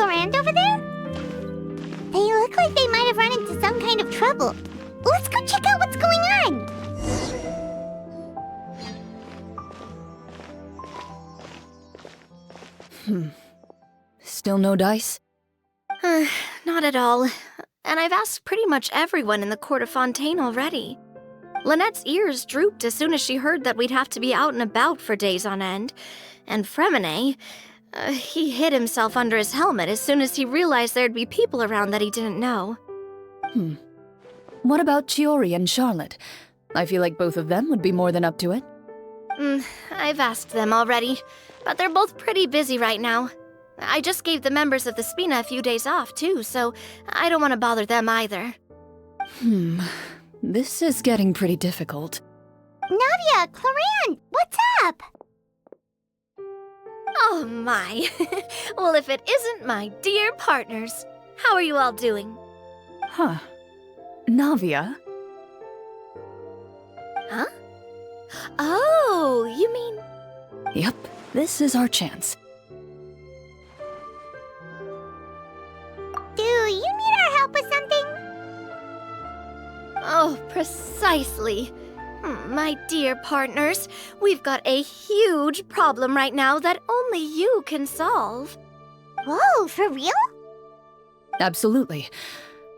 Clorinde over there? They look like they might have run into some kind of trouble. Let's go check out what's going on! Still no dice? Not at all. And I've asked pretty much everyone in the court of Fontaine already. Lynette's ears drooped as soon as she heard that we'd have to be out and about for days on end. And Fremine, he hid himself under his helmet as soon as he realized there'd be people around that he didn't know. What about Chiori and Charlotte? I feel like both of them would be more than up to it. I've asked them already, but they're both pretty busy right now. I just gave the members of the Spina a few days off, too, so I don't want to bother them either. This is getting pretty difficult. Navia, Clorinde, what's up? Oh my. Well, if it isn't my dear partners. How are you all doing? Huh. Navia? Huh? Oh, you mean... Yep, this is our chance. Do you need our help with something? Oh, precisely. My dear partners, we've got a huge problem right now that only you can solve. Whoa, for real? Absolutely.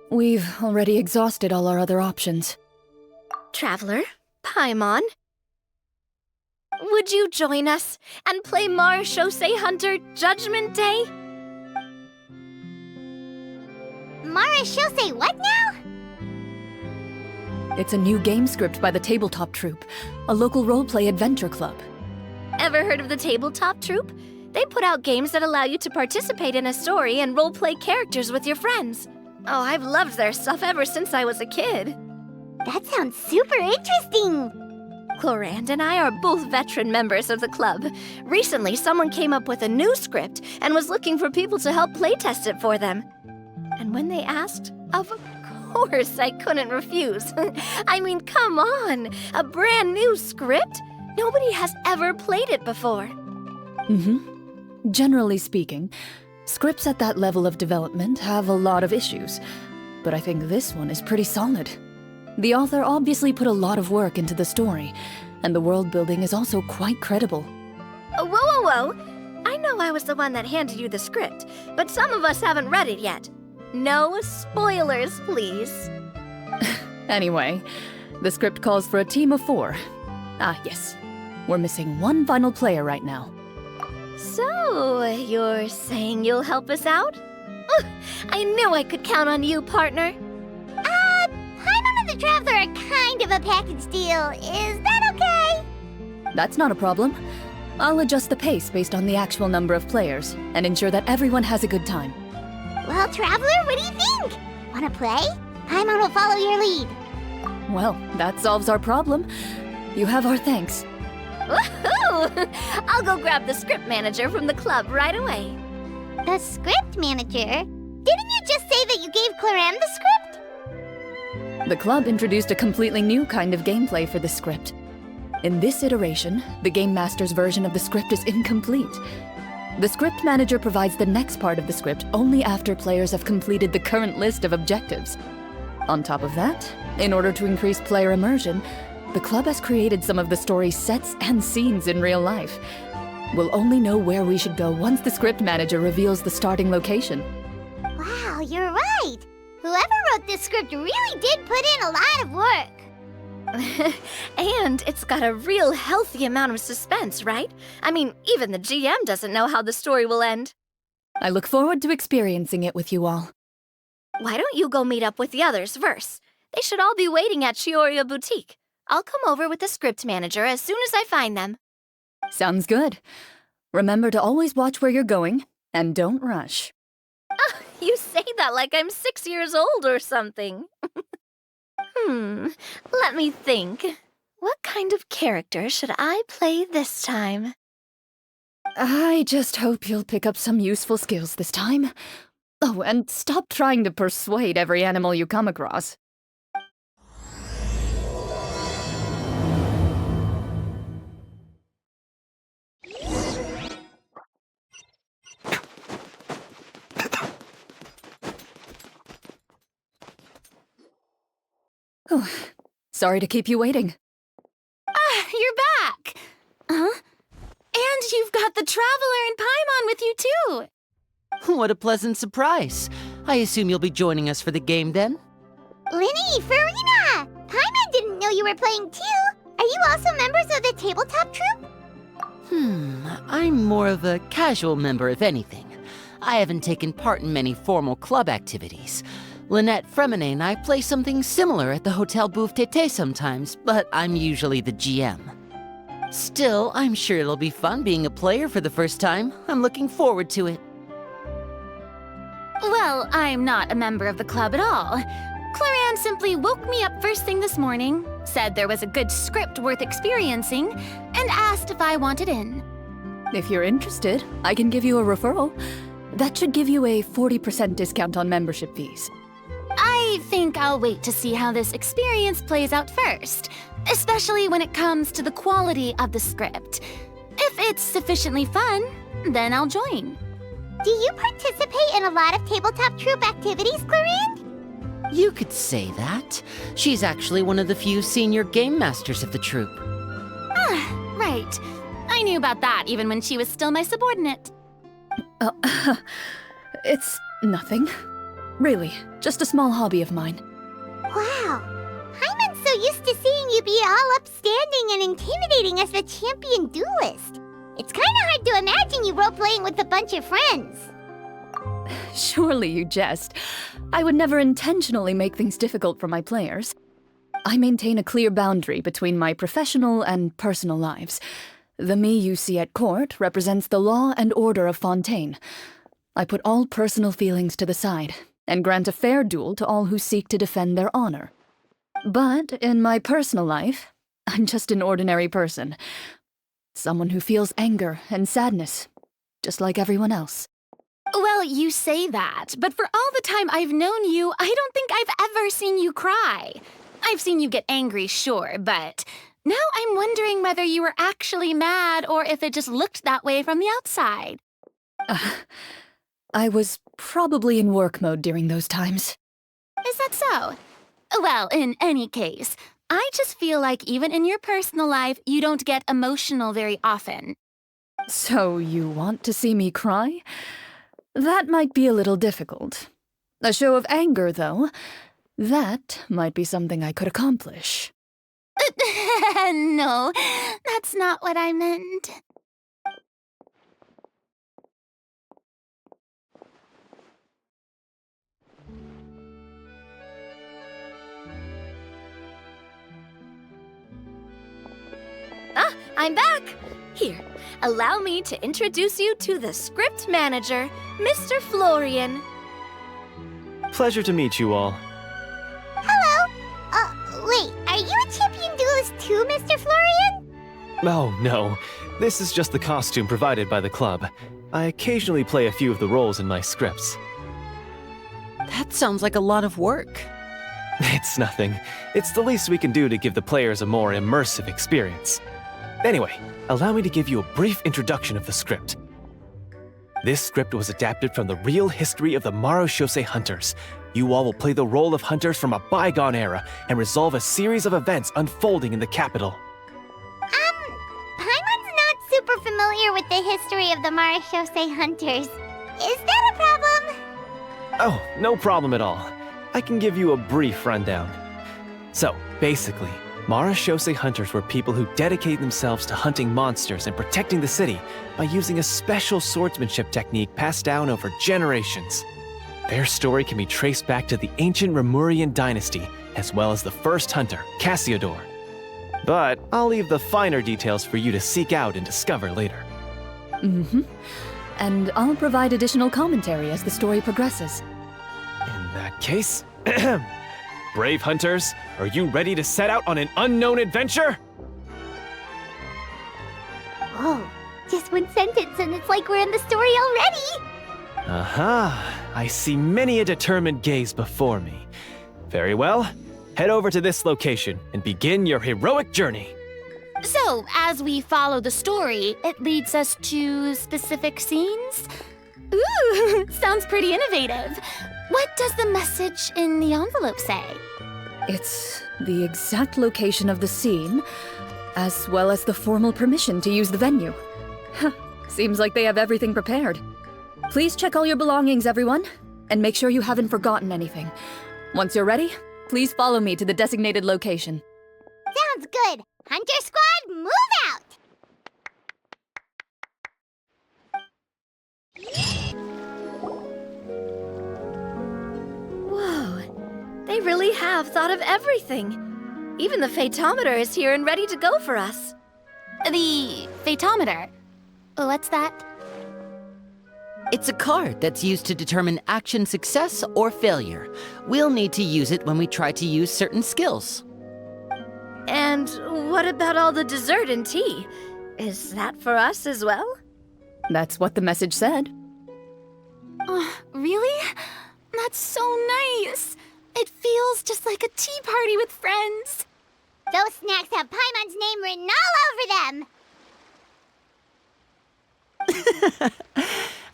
We've already exhausted all our other options. Traveler, Paimon, would you join us and play Marechaussee Hunter Judgment Day? Marechaussee what now? It's a new game script by the Tabletop Troupe, a local roleplay adventure club. Ever heard of the Tabletop Troupe? They put out games that allow you to participate in a story and roleplay characters with your friends. Oh, I've loved their stuff ever since I was a kid. That sounds super interesting. Clorinde and I are both veteran members of the club. Recently, someone came up with a new script and was looking for people to help playtest it for them. And when they asked, of course I couldn't refuse. I mean, come on! A brand new script? Nobody has ever played it before. Generally speaking, scripts at that level of development have a lot of issues, but I think this one is pretty solid. The author obviously put a lot of work into the story, and the world building is also quite credible. Whoa! I know I was the one that handed you the script, but some of us haven't read it yet. No spoilers, please. Anyway, the script calls for a team of 4. Ah, yes. We're missing one final player right now. So, you're saying you'll help us out? I knew I could count on you, partner. Paimon and the Traveler are kind of a package deal. Is that okay? That's not a problem. I'll adjust the pace based on the actual number of players and ensure that everyone has a good time. Well, Traveler, what do you think? Wanna play? Paimon will follow your lead. Well, that solves our problem. You have our thanks. Woohoo! I'll go grab the script manager from the club right away. The script manager? Didn't you just say that you gave Clorinde the script? The club introduced a completely new kind of gameplay for the script. In this iteration, the Game Master's version of the script is incomplete. The script manager provides the next part of the script only after players have completed the current list of objectives. On top of that, in order to increase player immersion, the club has created some of the story's sets and scenes in real life. We'll only know where we should go once the script manager reveals the starting location. Wow, you're right. Whoever wrote this script really did put in a lot of work. And it's got a real healthy amount of suspense, right? I mean, even the GM doesn't know how the story will end. I look forward to experiencing it with you all. Why don't you go meet up with the others first? They should all be waiting at Chioria Boutique. I'll come over with the script manager as soon as I find them. Sounds good. Remember to always watch where you're going, and don't rush. Oh, you say that like I'm 6 years old or something. Let me think. What kind of character should I play this time? I just hope you'll pick up some useful skills this time. Oh, and stop trying to persuade every animal you come across. Sorry to keep you waiting. Ah, you're back! Huh? And you've got the Traveler and Paimon with you, too! What a pleasant surprise. I assume you'll be joining us for the game then? Linny, Farina! Paimon didn't know you were playing too! Are you also members of the tabletop troupe? I'm more of a casual member if anything. I haven't taken part in many formal club activities. Lynette Fremine and I play something similar at the Hotel Bouffe Tété sometimes, but I'm usually the GM. Still, I'm sure it'll be fun being a player for the first time. I'm looking forward to it. Well, I'm not a member of the club at all. Clorinde simply woke me up first thing this morning, said there was a good script worth experiencing, and asked if I wanted in. If you're interested, I can give you a referral. That should give you a 40% discount on membership fees. I think I'll wait to see how this experience plays out first, especially when it comes to the quality of the script. If it's sufficiently fun, then I'll join. Do you participate in a lot of tabletop troupe activities, Clorinde? You could say that. She's actually one of the few senior game masters of the troupe. Ah, right. I knew about that even when she was still my subordinate. It's nothing. Really, just a small hobby of mine. Wow. Paimon's so used to seeing you be all upstanding and intimidating as the champion duelist. It's kinda hard to imagine you role-playing with a bunch of friends. Surely you jest. I would never intentionally make things difficult for my players. I maintain a clear boundary between my professional and personal lives. The me you see at court represents the law and order of Fontaine. I put all personal feelings to the side and grant a fair duel to all who seek to defend their honor. But in my personal life, I'm just an ordinary person. Someone who feels anger and sadness, just like everyone else. Well, you say that, but for all the time I've known you, I don't think I've ever seen you cry. I've seen you get angry, sure, but now I'm wondering whether you were actually mad or if it just looked that way from the outside. I was probably in work mode during those times. Is that so? Well, in any case, I just feel like even in your personal life, you don't get emotional very often. So you want to see me cry? That might be a little difficult. A show of anger, though, that might be something I could accomplish. No, that's not what I meant. Ah, I'm back! Here, allow me to introduce you to the script manager, Mr. Florian. Pleasure to meet you all. Hello? Wait, are you a champion duelist too, Mr. Florian? Oh, no. This is just the costume provided by the club. I occasionally play a few of the roles in my scripts. That sounds like a lot of work. It's nothing. It's the least we can do to give the players a more immersive experience. Anyway, allow me to give you a brief introduction of the script. This script was adapted from the real history of the Marechaussee Hunters. You all will play the role of hunters from a bygone era and resolve a series of events unfolding in the capital. Paimon's not super familiar with the history of the Marechaussee Hunters. Is that a problem? Oh, no problem at all. I can give you a brief rundown. So, basically, Marechaussee Hunters were people who dedicated themselves to hunting monsters and protecting the city by using a special swordsmanship technique passed down over generations. Their story can be traced back to the ancient Remurian dynasty, as well as the first hunter, Cassiodor. But I'll leave the finer details for you to seek out and discover later. And I'll provide additional commentary as the story progresses. In that case, brave hunters, are you ready to set out on an unknown adventure? Whoa, just one sentence and it's like we're in the story already! Aha, I see many a determined gaze before me. Very well, head over to this location and begin your heroic journey. So, as we follow the story, it leads us to specific scenes? Ooh, sounds pretty innovative. What does the message in the envelope say? It's the exact location of the scene, as well as the formal permission to use the venue. Huh, seems like they have everything prepared. Please check all your belongings, everyone, and make sure you haven't forgotten anything. Once you're ready, please follow me to the designated location. Sounds good. Hunter Squad, move out! Whoa, they really have thought of everything. Even the phaetometer is here and ready to go for us. The phaetometer? What's that? It's a card that's used to determine action success or failure. We'll need to use it when we try to use certain skills. And what about all the dessert and tea? Is that for us as well? That's what the message said. Really? That's so nice. It feels just like a tea party with friends. Those snacks have Paimon's name written all over them!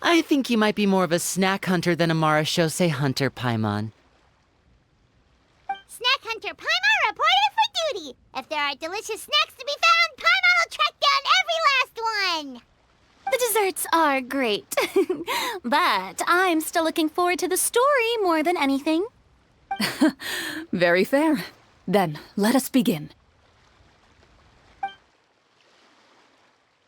I think you might be more of a snack hunter than a Marashose hunter, Paimon. Snack Hunter Paimon reported for duty! If there are delicious snacks to be found, Paimon will track down every last one! The desserts are great, but I'm still looking forward to the story more than anything. Very fair. Then, let us begin.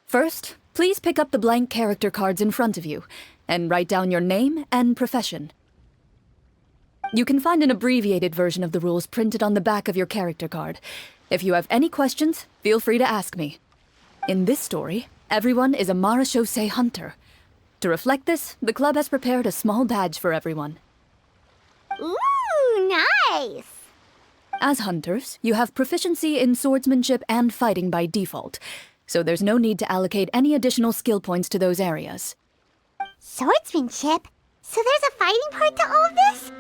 First, please pick up the blank character cards in front of you, and write down your name and profession. You can find an abbreviated version of the rules printed on the back of your character card. If you have any questions, feel free to ask me. In this story, everyone is a Marashose hunter. To reflect this, the club has prepared a small badge for everyone. Ooh, nice! As hunters, you have proficiency in swordsmanship and fighting by default, so there's no need to allocate any additional skill points to those areas. Swordsmanship? So there's a fighting part to all of this?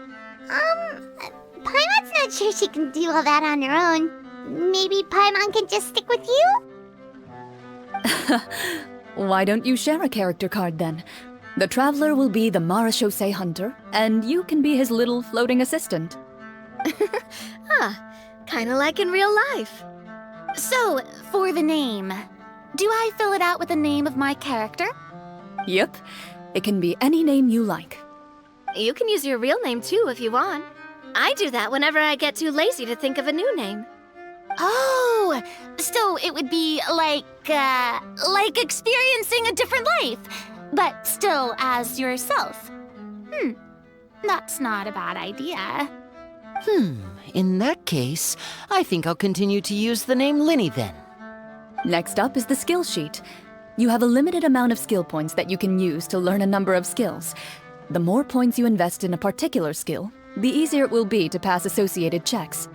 Paimon's not sure she can do all that on her own. Maybe Paimon can just stick with you? Why don't you share a character card then? The Traveler will be the Marashose hunter, and you can be his little floating assistant. Kinda like in real life. So, for the name, do I fill it out with the name of my character? Yep, it can be any name you like. You can use your real name too if you want. I do that whenever I get too lazy to think of a new name. Oh, so it would be like experiencing a different life, but still as yourself. That's not a bad idea. In that case, I think I'll continue to use the name Linny then. Next up is the skill sheet. You have a limited amount of skill points that you can use to learn a number of skills. The more points you invest in a particular skill, the easier it will be to pass associated checks.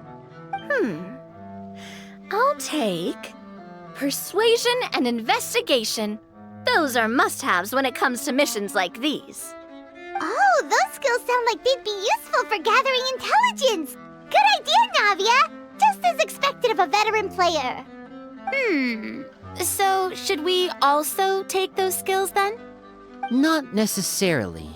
I'll take persuasion and investigation. Those are must-haves when it comes to missions like these. Oh, those skills sound like they'd be useful for gathering intelligence! Good idea, Navia! Just as expected of a veteran player. So should we also take those skills then? Not necessarily.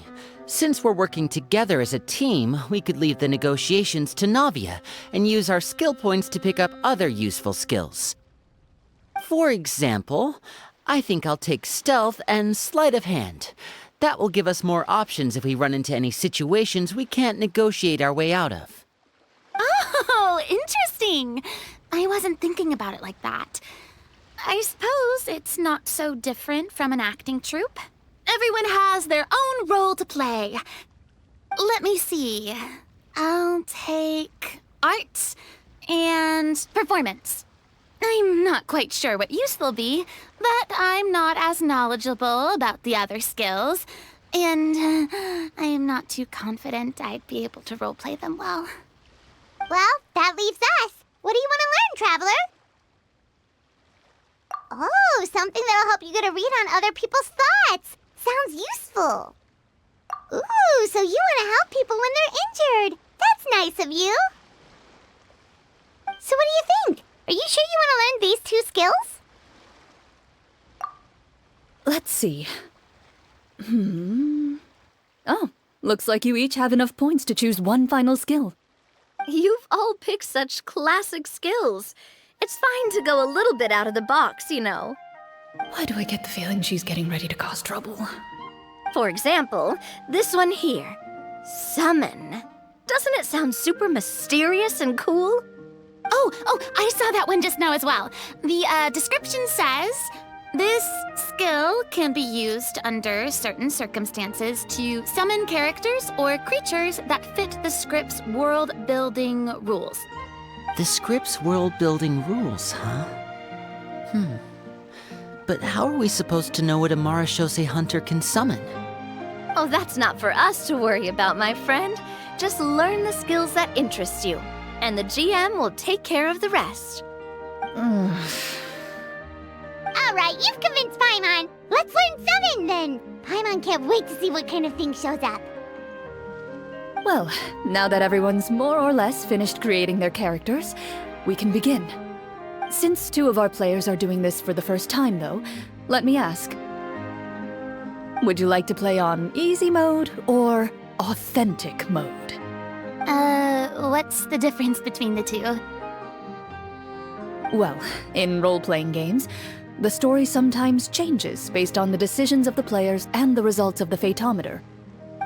Since we're working together as a team, we could leave the negotiations to Navia and use our skill points to pick up other useful skills. For example, I think I'll take stealth and sleight of hand. That will give us more options if we run into any situations we can't negotiate our way out of. Oh, interesting. I wasn't thinking about it like that. I suppose it's not so different from an acting troupe. Everyone has their own role to play. Let me see. I'll take arts and performance. I'm not quite sure what use they'll be, but I'm not as knowledgeable about the other skills, and I'm not too confident I'd be able to roleplay them well. Well, that leaves us. What do you want to learn, Traveler? Oh, something that'll help you get a read on other people's thoughts. Sounds useful. Ooh, so you want to help people when they're injured. That's nice of you. So what do you think? Are you sure you want to learn these two skills? Let's see. Oh, looks like you each have enough points to choose one final skill. You've all picked such classic skills. It's fine to go a little bit out of the box, you know. Why do I get the feeling she's getting ready to cause trouble? For example, this one here. Summon. Doesn't it sound super mysterious and cool? Oh, I saw that one just now as well. The description says, this skill can be used under certain circumstances to summon characters or creatures that fit the script's world-building rules. The script's world-building rules, huh? But how are we supposed to know what a Marashose hunter can summon? Oh, that's not for us to worry about, my friend. Just learn the skills that interest you, and the GM will take care of the rest. All right, you've convinced Paimon. Let's learn Summon then. Paimon can't wait to see what kind of thing shows up. Well, now that everyone's more or less finished creating their characters, we can begin. Since 2 of our players are doing this for the first time, though, let me ask. Would you like to play on easy mode or authentic mode? What's the difference between the two? Well, in role-playing games, the story sometimes changes based on the decisions of the players and the results of the Fatometer.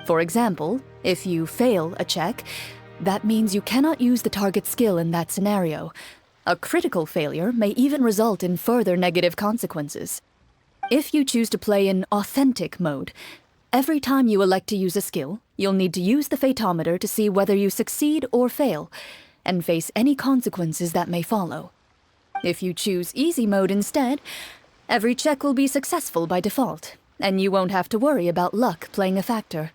For example, if you fail a check, that means you cannot use the target skill in that scenario. A critical failure may even result in further negative consequences. If you choose to play in authentic mode, every time you elect to use a skill, you'll need to use the Fatometer to see whether you succeed or fail, and face any consequences that may follow. If you choose easy mode instead, every check will be successful by default, and you won't have to worry about luck playing a factor.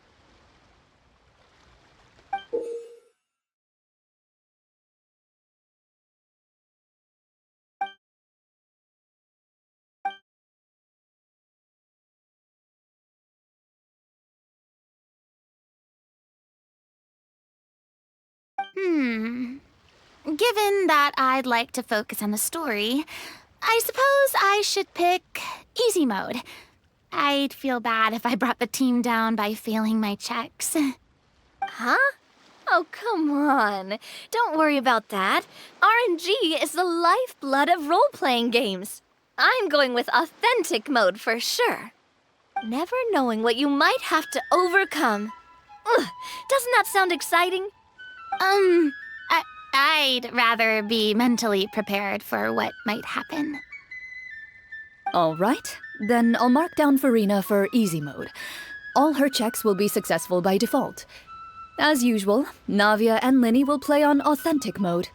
Given that I'd like to focus on the story, I suppose I should pick easy mode. I'd feel bad if I brought the team down by failing my checks. Huh? Oh, come on. Don't worry about that. RNG is the lifeblood of role-playing games. I'm going with authentic mode for sure. Never knowing what you might have to overcome. Ugh, doesn't that sound exciting? I'd rather be mentally prepared for what might happen. All right, then I'll mark down Farina for easy mode. All her checks will be successful by default. As usual, Navia and Linny will play on authentic mode.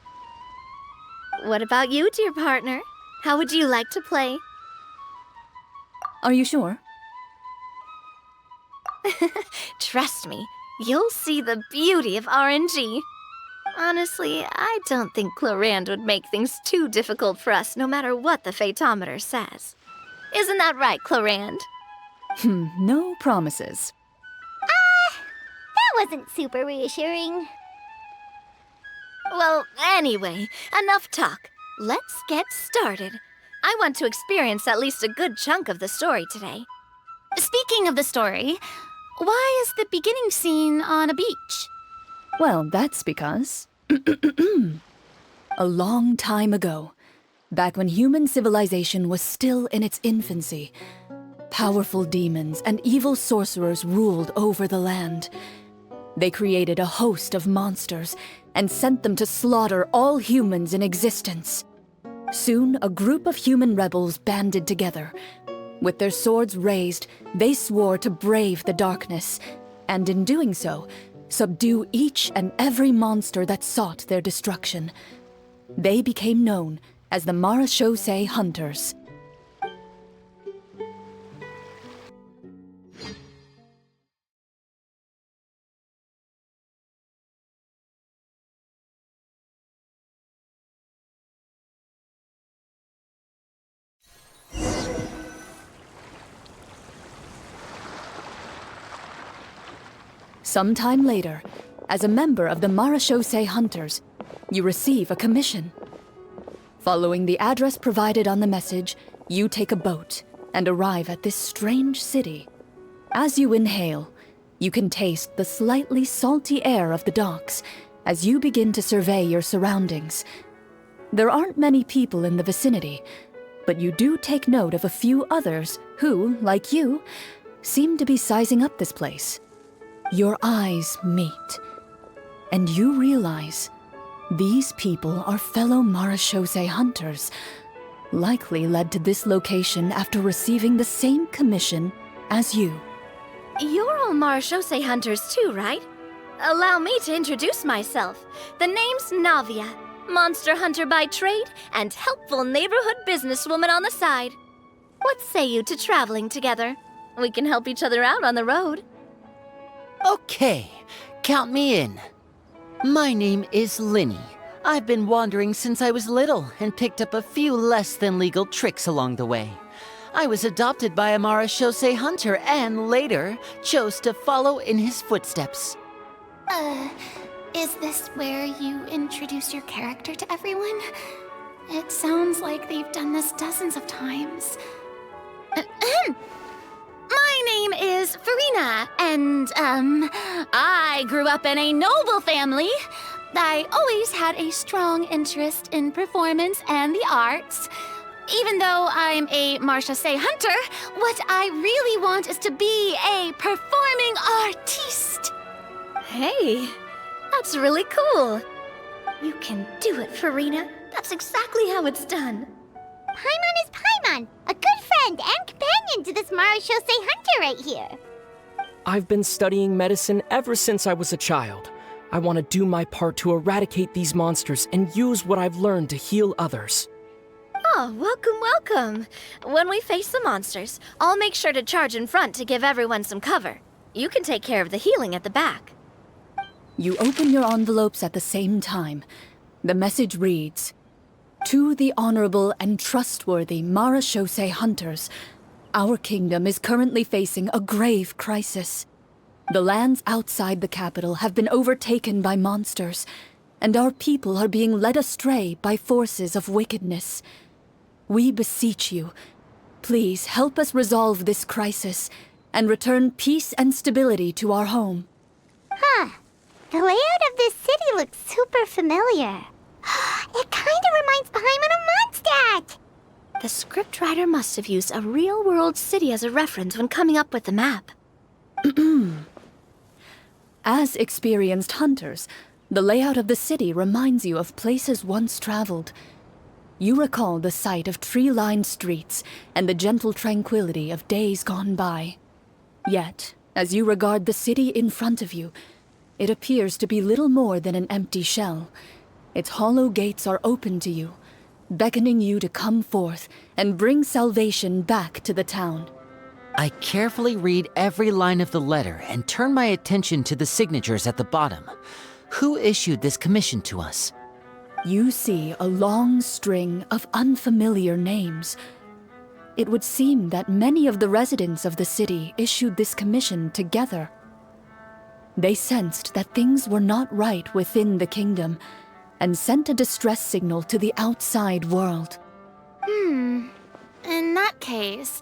What about you, dear partner? How would you like to play? Are you sure? Trust me, you'll see the beauty of RNG. Honestly, I don't think Clorinde would make things too difficult for us no matter what the Fatometer says. Isn't that right, Clorinde? No promises. That wasn't super reassuring. Well, anyway, enough talk. Let's get started. I want to experience at least a good chunk of the story today. Speaking of the story, why is the beginning scene on a beach? Well, that's because... a long time ago, back when human civilization was still in its infancy, powerful demons and evil sorcerers ruled over the land. They created a host of monsters and sent them to slaughter all humans in existence. Soon, a group of human rebels banded together. With their swords raised, they swore to brave the darkness, and in doing so, subdue each and every monster that sought their destruction. They became known as the Marashose Hunters. Sometime later, as a member of the Marashose Hunters, you receive a commission. Following the address provided on the message, you take a boat and arrive at this strange city. As you inhale, you can taste the slightly salty air of the docks As you begin to survey your surroundings, there aren't many people in the vicinity, but you do take note of a few others who, like you, seem to be sizing up this place. Your eyes meet, and you realize these people are fellow Marechaussee hunters, likely led to this location after receiving the same commission as you. You're all Marechaussee hunters too, right? Allow me to introduce myself. The name's Navia, monster hunter by trade and helpful neighborhood businesswoman on the side. What say you to traveling together? We can help each other out on the road. Okay, count me in. My name is Linny. I've been wandering since I was little and picked up a few less than legal tricks along the way. I was adopted by a Marechaussee hunter and later chose to follow in his footsteps. Is this where you introduce your character to everyone? It sounds like they've done this dozens of times. My name is Farina, and, I grew up in a noble family. I always had a strong interest in performance and the arts. Even though I'm a Marechaussee hunter, what I really want is to be a performing artiste. Hey, that's really cool. You can do it, Farina. That's exactly how it's done. Paimon is Paimon, a good friend and companion to this Marechaussee hunter right here. I've been studying medicine ever since I was a child. I want to do my part to eradicate these monsters and use what I've learned to heal others. Oh, welcome, welcome. When we face the monsters, I'll make sure to charge in front to give everyone some cover. You can take care of the healing at the back. You open your envelopes at the same time. The message reads, "To the honorable and trustworthy Marechaussee hunters, our kingdom is currently facing a grave crisis. The lands outside the capital have been overtaken by monsters, and our people are being led astray by forces of wickedness. We beseech you, please help us resolve this crisis and return peace and stability to our home." Huh. The layout of this city looks super familiar. It kinda reminds Paimon of Mondstadt! The scriptwriter must have used a real-world city as a reference when coming up with the map. As experienced hunters, the layout of the city reminds you of places once traveled. You recall the sight of tree-lined streets and the gentle tranquility of days gone by. Yet, as you regard the city in front of you, it appears to be little more than an empty shell. Its hollow gates are open to you, beckoning you to come forth and bring salvation back to the town. I carefully read every line of the letter and turn my attention to the signatures at the bottom. Who issued this commission to us? You see a long string of unfamiliar names. It would seem that many of the residents of the city issued this commission together. They sensed that things were not right within the kingdom and sent a distress signal to the outside world. In that case,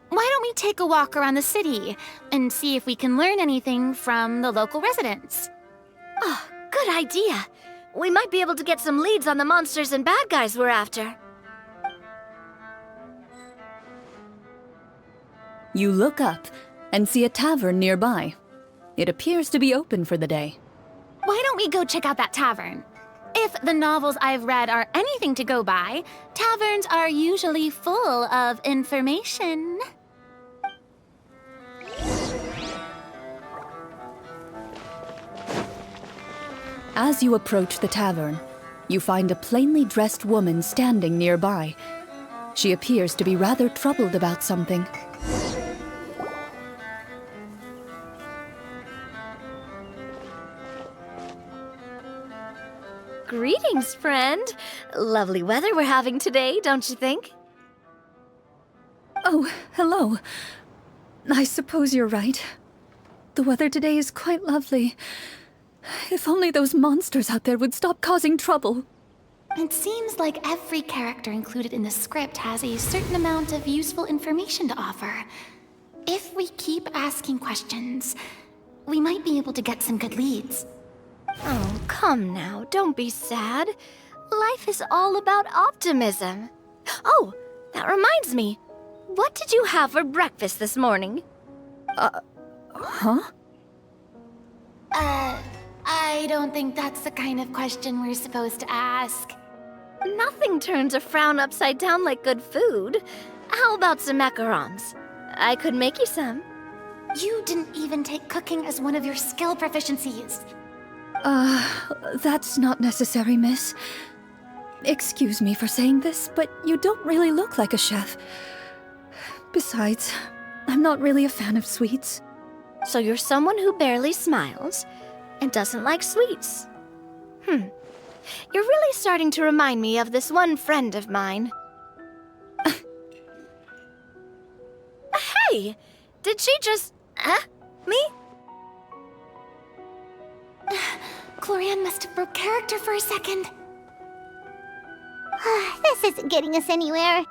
why don't we take a walk around the city and see if we can learn anything from the local residents? Oh, good idea. We might be able to get some leads on the monsters and bad guys we're after. You look up and see a tavern nearby. It appears to be open for the day. Why don't we go check out that tavern? If the novels I've read are anything to go by, taverns are usually full of information. As you approach the tavern, you find a plainly dressed woman standing nearby. She appears to be rather troubled about something. Greetings, friend. Lovely weather we're having today, don't you think? Oh, hello. I suppose you're right. The weather today is quite lovely. If only those monsters out there would stop causing trouble. It seems like every character included in the script has a certain amount of useful information to offer. If we keep asking questions, we might be able to get some good leads. Oh, come now, don't be sad. Life is all about optimism. Oh, that reminds me. What did you have for breakfast this morning? Huh? I don't think that's the kind of question we're supposed to ask. Nothing turns a frown upside down like good food. How about some macarons? I could make you some. You didn't even take cooking as one of your skill proficiencies. That's not necessary, miss. Excuse me for saying this, but you don't really look like a chef. Besides, I'm not really a fan of sweets. So you're someone who barely smiles and doesn't like sweets. You're really starting to remind me of this one friend of mine. Hey! Did she just... me? Clorinde must have broke character for a second. This isn't getting us anywhere.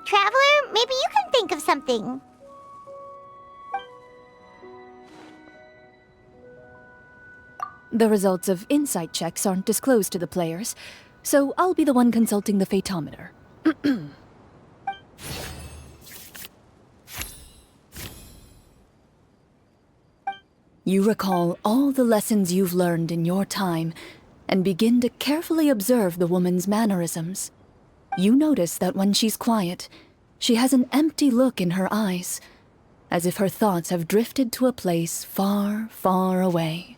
Traveler, maybe you can think of something. The results of insight checks aren't disclosed to the players, so I'll be the one consulting the phaetometer. You recall all the lessons you've learned in your time and begin to carefully observe the woman's mannerisms. You notice that when she's quiet, she has an empty look in her eyes, as if her thoughts have drifted to a place far, far away.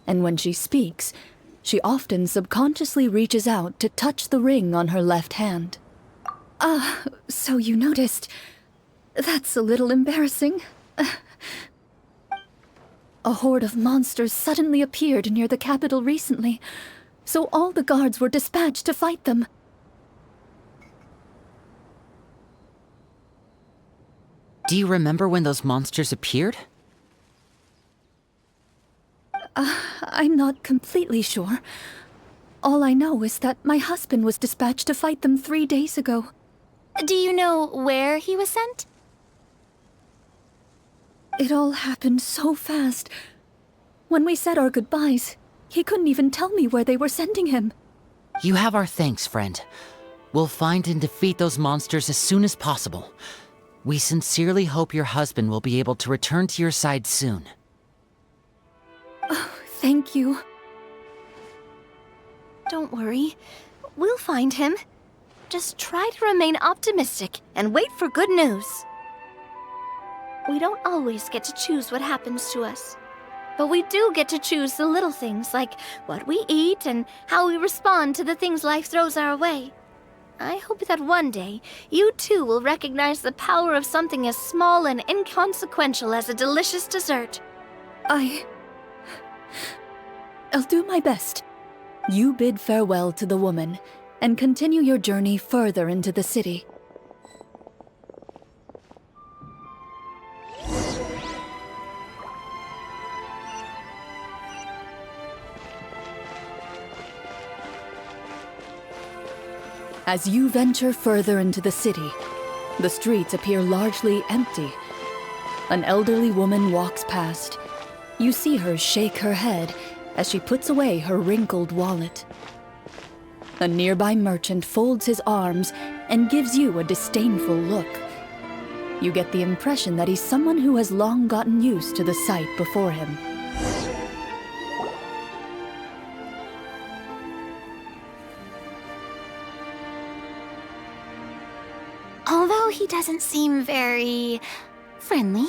And when she speaks, she often subconsciously reaches out to touch the ring on her left hand. So you noticed. That's a little embarrassing. A horde of monsters suddenly appeared near the capital recently, so all the guards were dispatched to fight them. Do you remember when those monsters appeared? I'm not completely sure. All I know is that my husband was dispatched to fight them 3 days ago. Do you know where he was sent? It all happened so fast. When we said our goodbyes, he couldn't even tell me where they were sending him. You have our thanks, friend. We'll find and defeat those monsters as soon as possible. We sincerely hope your husband will be able to return to your side soon. Thank you. Don't worry. We'll find him. Just try to remain optimistic and wait for good news. We don't always get to choose what happens to us. But we do get to choose the little things, like what we eat and how we respond to the things life throws our way. I hope that one day, you too will recognize the power of something as small and inconsequential as a delicious dessert. I'll do my best. You bid farewell to the woman and continue your journey further into the city. As you venture further into the city, the streets appear largely empty. An elderly woman walks past. You see her shake her head as she puts away her wrinkled wallet. A nearby merchant folds his arms and gives you a disdainful look. You get the impression that he's someone who has long gotten used to the sight before him. Although he doesn't seem very friendly,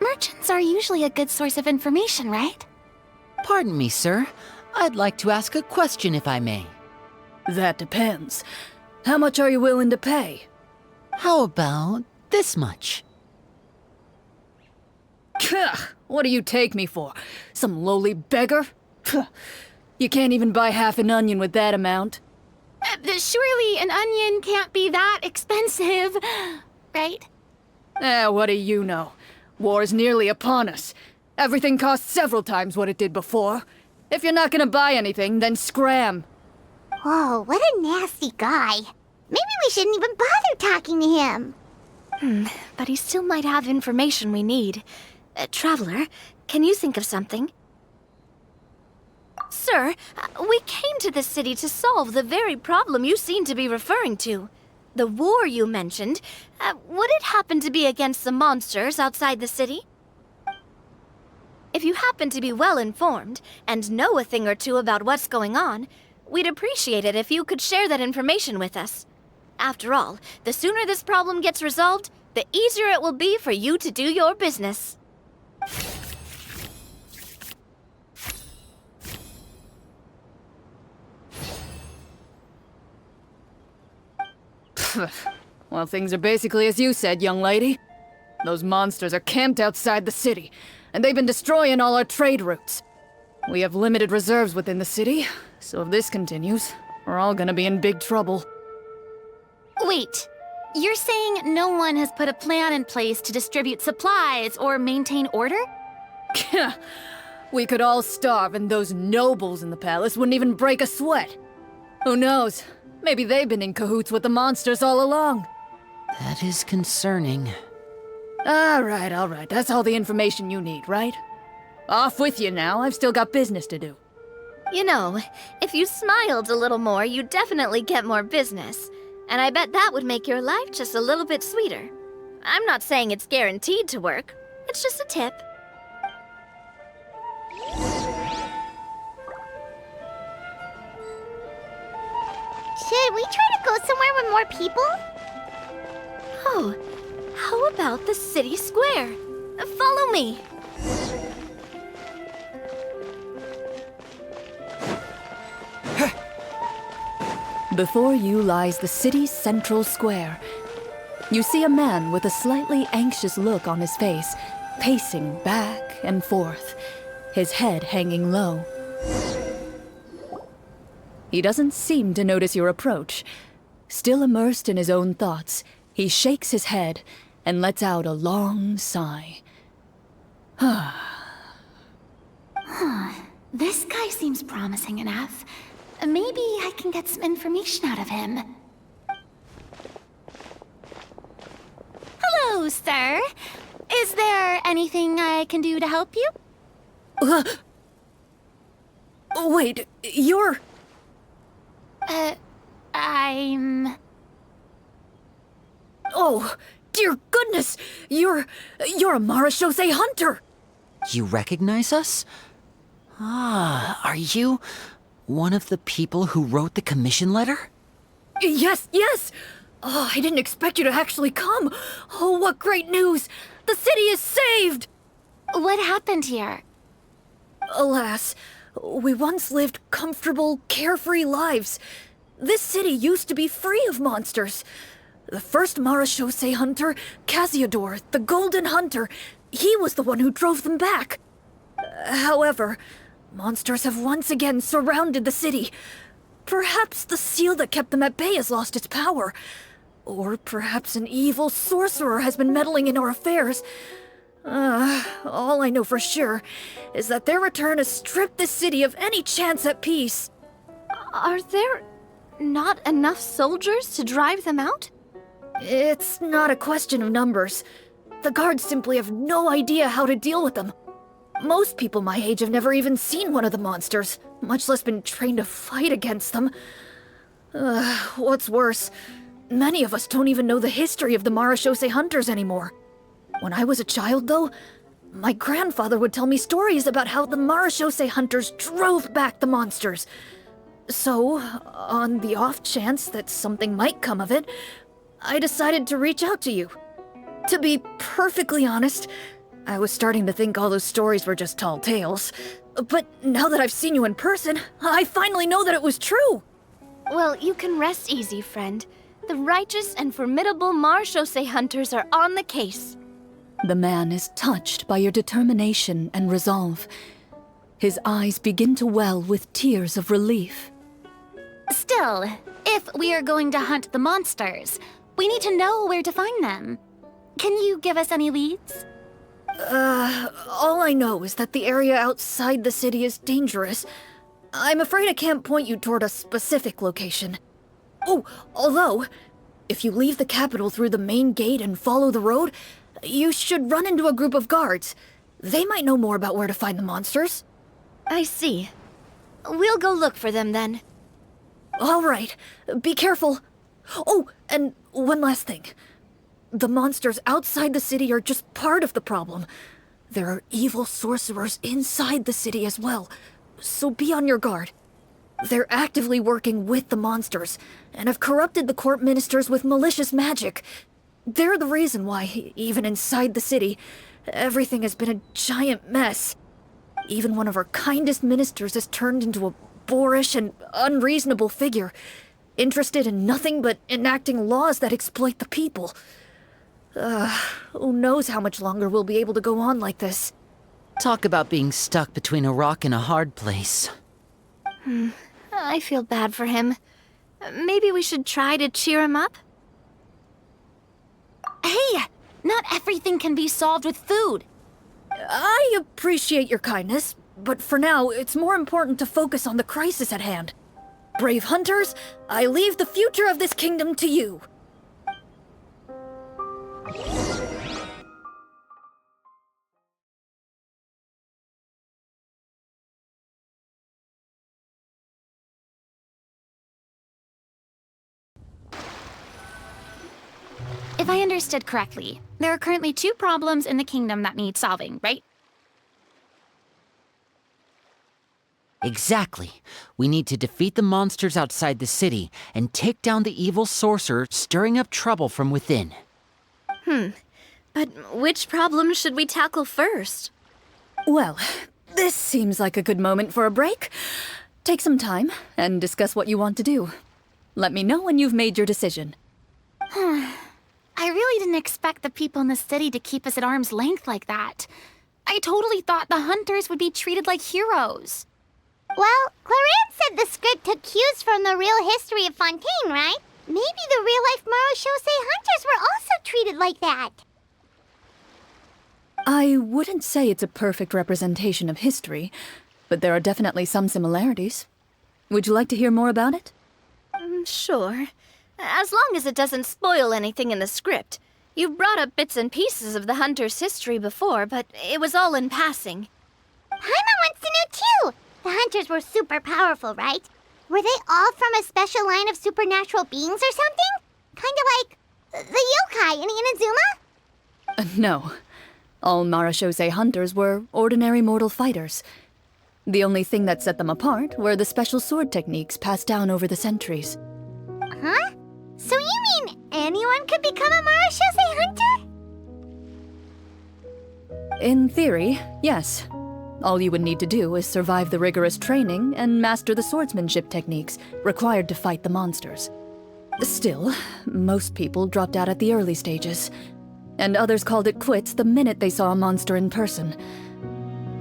merchants are usually a good source of information, right? Pardon me, sir. I'd like to ask a question if I may. That depends. How much are you willing to pay? How about this much? What do you take me for? Some lowly beggar? You can't even buy half an onion with that amount. Surely an onion can't be that expensive, right? What do you know? War's nearly upon us. Everything costs several times what it did before. If you're not gonna buy anything, then scram. Whoa, what a nasty guy. Maybe we shouldn't even bother talking to him. But he still might have information we need. Traveler, can you think of something? Sir, we came to this city to solve the very problem you seem to be referring to. The war you mentioned, would it happen to be against the monsters outside the city? If you happen to be well informed and know a thing or two about what's going on, we'd appreciate it if you could share that information with us. After all, the sooner this problem gets resolved, the easier it will be for you to do your business. Well, things are basically as you said, young lady. Those monsters are camped outside the city, and they've been destroying all our trade routes. We have limited reserves within the city, so if this continues, we're all gonna be in big trouble. Wait, you're saying no one has put a plan in place to distribute supplies or maintain order? We could all starve, and those nobles in the palace wouldn't even break a sweat. Who knows? Maybe they've been in cahoots with the monsters all along. That is concerning. All right. That's all the information you need, right? Off with you now. I've still got business to do. You know, if you smiled a little more, you'd definitely get more business. And I bet that would make your life just a little bit sweeter. I'm not saying it's guaranteed to work. It's just a tip. Should we try to go somewhere with more people? Oh, how about the city square? Follow me. Before you lies the city's central square. You see a man with a slightly anxious look on his face, pacing back and forth, his head hanging low. He doesn't seem to notice your approach. Still immersed in his own thoughts, he shakes his head and lets out a long sigh. This guy seems promising enough. Maybe I can get some information out of him. Hello, sir. Is there anything I can do to help you? Wait, you're... I'm... Oh, dear goodness! You're a Marashose hunter! You recognize us? Ah, are you one of the people who wrote the commission letter? Yes! Oh, I didn't expect you to actually come. Oh, what great news! The city is saved! What happened here? Alas, we once lived comfortable, carefree lives. This city used to be free of monsters. The first Marashose hunter, Casiodor, the Golden Hunter, he was the one who drove them back. However, monsters have once again surrounded the city. Perhaps the seal that kept them at bay has lost its power. Or perhaps an evil sorcerer has been meddling in our affairs. All I know for sure is that their return has stripped the city of any chance at peace. Are there not enough soldiers to drive them out? It's not a question of numbers. The guards simply have no idea how to deal with them. Most people my age have never even seen one of the monsters, much less been trained to fight against them. What's worse, many of us don't even know the history of the Marashose hunters anymore. When I was a child, though, my grandfather would tell me stories about how the Marashose hunters drove back the monsters. So, on the off chance that something might come of it, I decided to reach out to you. To be perfectly honest, I was starting to think all those stories were just tall tales. But now that I've seen you in person, I finally know that it was true! Well, you can rest easy, friend. The righteous and formidable Marashose hunters are on the case. The man is touched by your determination and resolve. His eyes begin to well with tears of relief. Still, if we are going to hunt the monsters, we need to know where to find them. Can you give us any leads? All I know is that the area outside the city is dangerous. I'm afraid I can't point you toward a specific location. Oh, although, if you leave the capital through the main gate and follow the road, you should run into a group of guards. They might know more about where to find the monsters. I see. We'll go look for them then. All right, be careful. Oh, and one last thing. The monsters outside the city are just part of the problem. There are evil sorcerers inside the city as well, so be on your guard. They're actively working with the monsters, and have corrupted the court ministers with malicious magic. They're the reason why, even inside the city, everything has been a giant mess. Even one of our kindest ministers has turned into a boorish and unreasonable figure, interested in nothing but enacting laws that exploit the people. Who knows how much longer we'll be able to go on like this. Talk about being stuck between a rock and a hard place. I feel bad for him. Maybe we should try to cheer him up? Hey! Not everything can be solved with food. I appreciate your kindness, but for now, it's more important to focus on the crisis at hand. Brave hunters, I leave the future of this kingdom to you. If I understood correctly, there are currently 2 problems in the kingdom that need solving, right? Exactly. We need to defeat the monsters outside the city and take down the evil sorcerer stirring up trouble from within. But which problem should we tackle first? Well, this seems like a good moment for a break. Take some time and discuss what you want to do. Let me know when you've made your decision. I really didn't expect the people in the city to keep us at arm's length like that. I totally thought the hunters would be treated like heroes. Well, Clorinde said the script took cues from the real history of Fontaine, right? Maybe the real-life Marashosei hunters were also treated like that. I wouldn't say it's a perfect representation of history, but there are definitely some similarities. Would you like to hear more about it? Sure. As long as it doesn't spoil anything in the script. You brought up bits and pieces of the hunter's history before, but it was all in passing. Paimon wants to know too! The hunters were super powerful, right? Were they all from a special line of supernatural beings or something? Kind of like the yokai in Inazuma? No. All Marashosei hunters were ordinary mortal fighters. The only thing that set them apart were the special sword techniques passed down over the centuries. Huh? So you mean anyone could become a Marashosei hunter? In theory, yes. All you would need to do is survive the rigorous training and master the swordsmanship techniques required to fight the monsters. Still, most people dropped out at the early stages, and others called it quits the minute they saw a monster in person.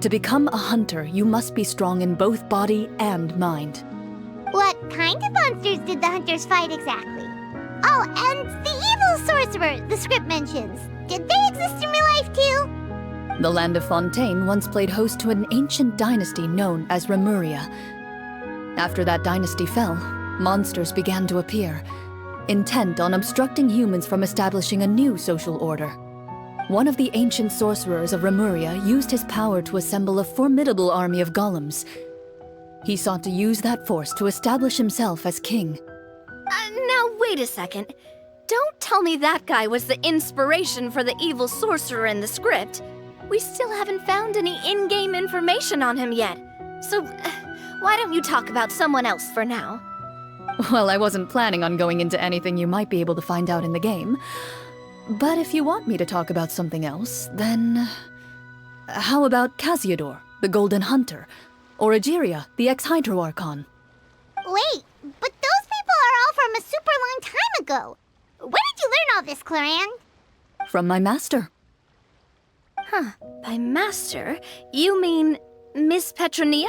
To become a hunter, you must be strong in both body and mind. What kind of monsters did the hunters fight exactly? Oh, and the evil sorcerer the script mentions. Did they exist in real life too? The land of Fontaine once played host to an ancient dynasty known as Remuria. After that dynasty fell, monsters began to appear, intent on obstructing humans from establishing a new social order. One of the ancient sorcerers of Remuria used his power to assemble a formidable army of golems. He sought to use that force to establish himself as king. Now wait a second. Don't tell me that guy was the inspiration for the evil sorcerer in the script. We still haven't found any in-game information on him yet. So, why don't you talk about someone else for now? Well, I wasn't planning on going into anything you might be able to find out in the game. But if you want me to talk about something else, then... How about Casiodor, the Golden Hunter? Or Egeria, the ex-Hydro Archon? Wait, but those people are all from a super long time ago. Where did you learn all this, Clorinde? From my master. By master, you mean Miss Petronia?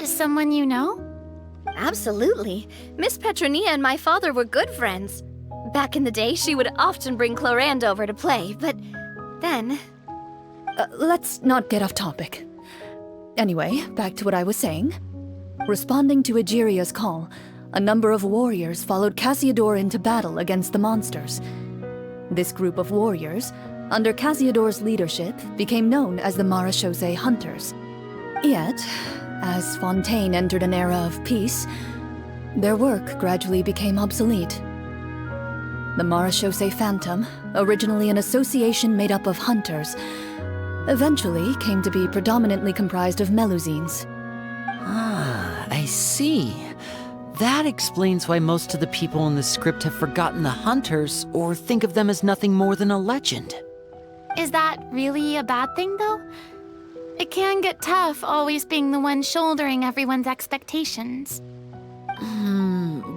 Someone you know? Absolutely. Miss Petronia and my father were good friends. Back in the day, she would often bring Clorinde over to play, but then... Let's not get off topic. Anyway, back to what I was saying. Responding to Egeria's call, a number of warriors followed Casiodor into battle against the monsters. This group of warriors, under Casiodor's leadership, became known as the Marashosei Hunters. Yet, as Fontaine entered an era of peace, their work gradually became obsolete. The Marechaussee Phantom, originally an association made up of hunters, eventually came to be predominantly comprised of Melusines. Ah, I see. That explains why most of the people in the script have forgotten the hunters or think of them as nothing more than a legend. Is that really a bad thing, though? It can get tough always being the one shouldering everyone's expectations.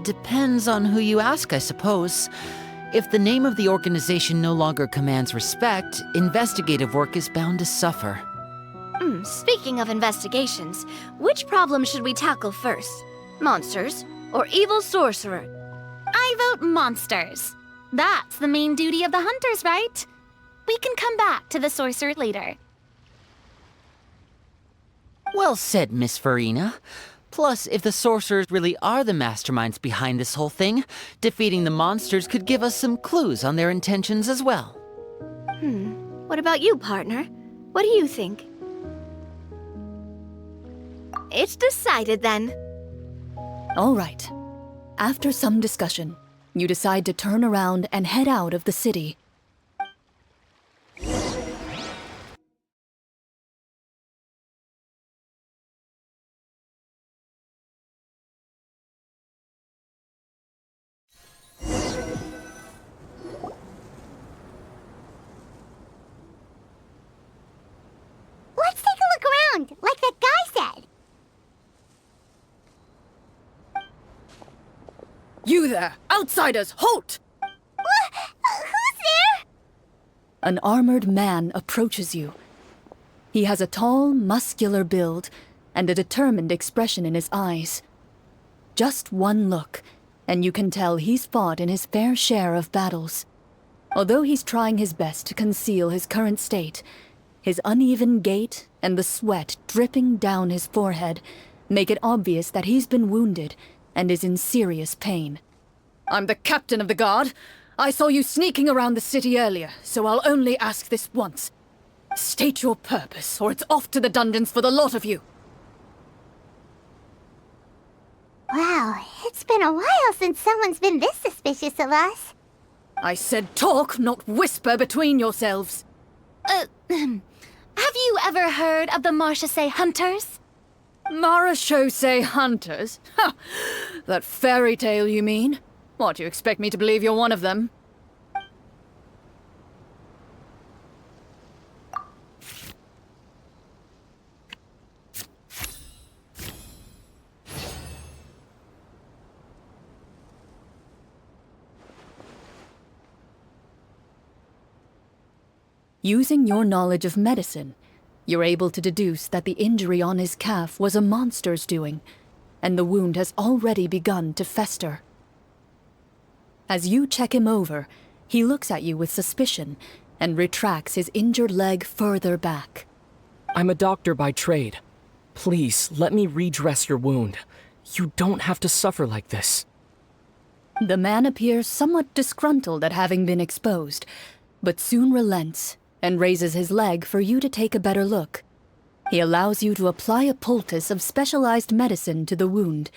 Depends on who you ask, I suppose. If the name of the organization no longer commands respect, investigative work is bound to suffer. Speaking of investigations, which problem should we tackle first? Monsters or evil sorcerer? I vote monsters. That's the main duty of the hunters, right? We can come back to the sorcerer later. Well said, Miss Farina. Plus, if the sorcerers really are the masterminds behind this whole thing, defeating the monsters could give us some clues on their intentions as well. What about you, partner? What do you think? It's decided then. All right. After some discussion, you decide to turn around and head out of the city. Let's take a look around, like that guy said. You there! Outsiders, halt! Who's there? An armored man approaches you. He has a tall, muscular build and a determined expression in his eyes. Just one look, and you can tell he's fought in his fair share of battles. Although he's trying his best to conceal his current state, his uneven gait and the sweat dripping down his forehead make it obvious that he's been wounded and is in serious pain. I'm the captain of the guard. I saw you sneaking around the city earlier, so I'll only ask this once. State your purpose, or it's off to the dungeons for the lot of you. Wow, it's been a while since someone's been this suspicious of us. I said talk, not whisper between yourselves. Have you ever heard of the Marechaussee Hunters? Marechaussee hunters? Ha! That fairy tale, you mean? What, you expect me to believe you're one of them? Using your knowledge of medicine, you're able to deduce that the injury on his calf was a monster's doing, and the wound has already begun to fester. As you check him over, he looks at you with suspicion and retracts his injured leg further back. I'm a doctor by trade. Please, let me redress your wound. You don't have to suffer like this. The man appears somewhat disgruntled at having been exposed, but soon relents and raises his leg for you to take a better look. He allows you to apply a poultice of specialized medicine to the wound,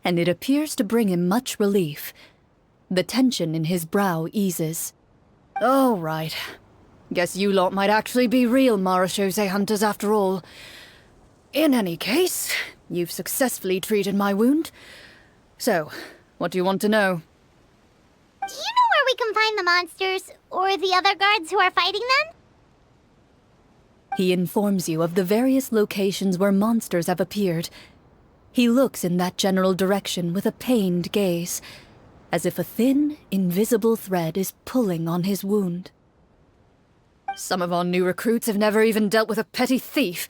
and it appears to bring him much relief. The tension in his brow eases. All right. Guess you lot might actually be real Marechaussee hunters after all. In any case, you've successfully treated my wound. So, what do you want to know? Do you know where we can find the monsters, or the other guards who are fighting them? He informs you of the various locations where monsters have appeared. He looks in that general direction with a pained gaze, as if a thin, invisible thread is pulling on his wound. Some of our new recruits have never even dealt with a petty thief,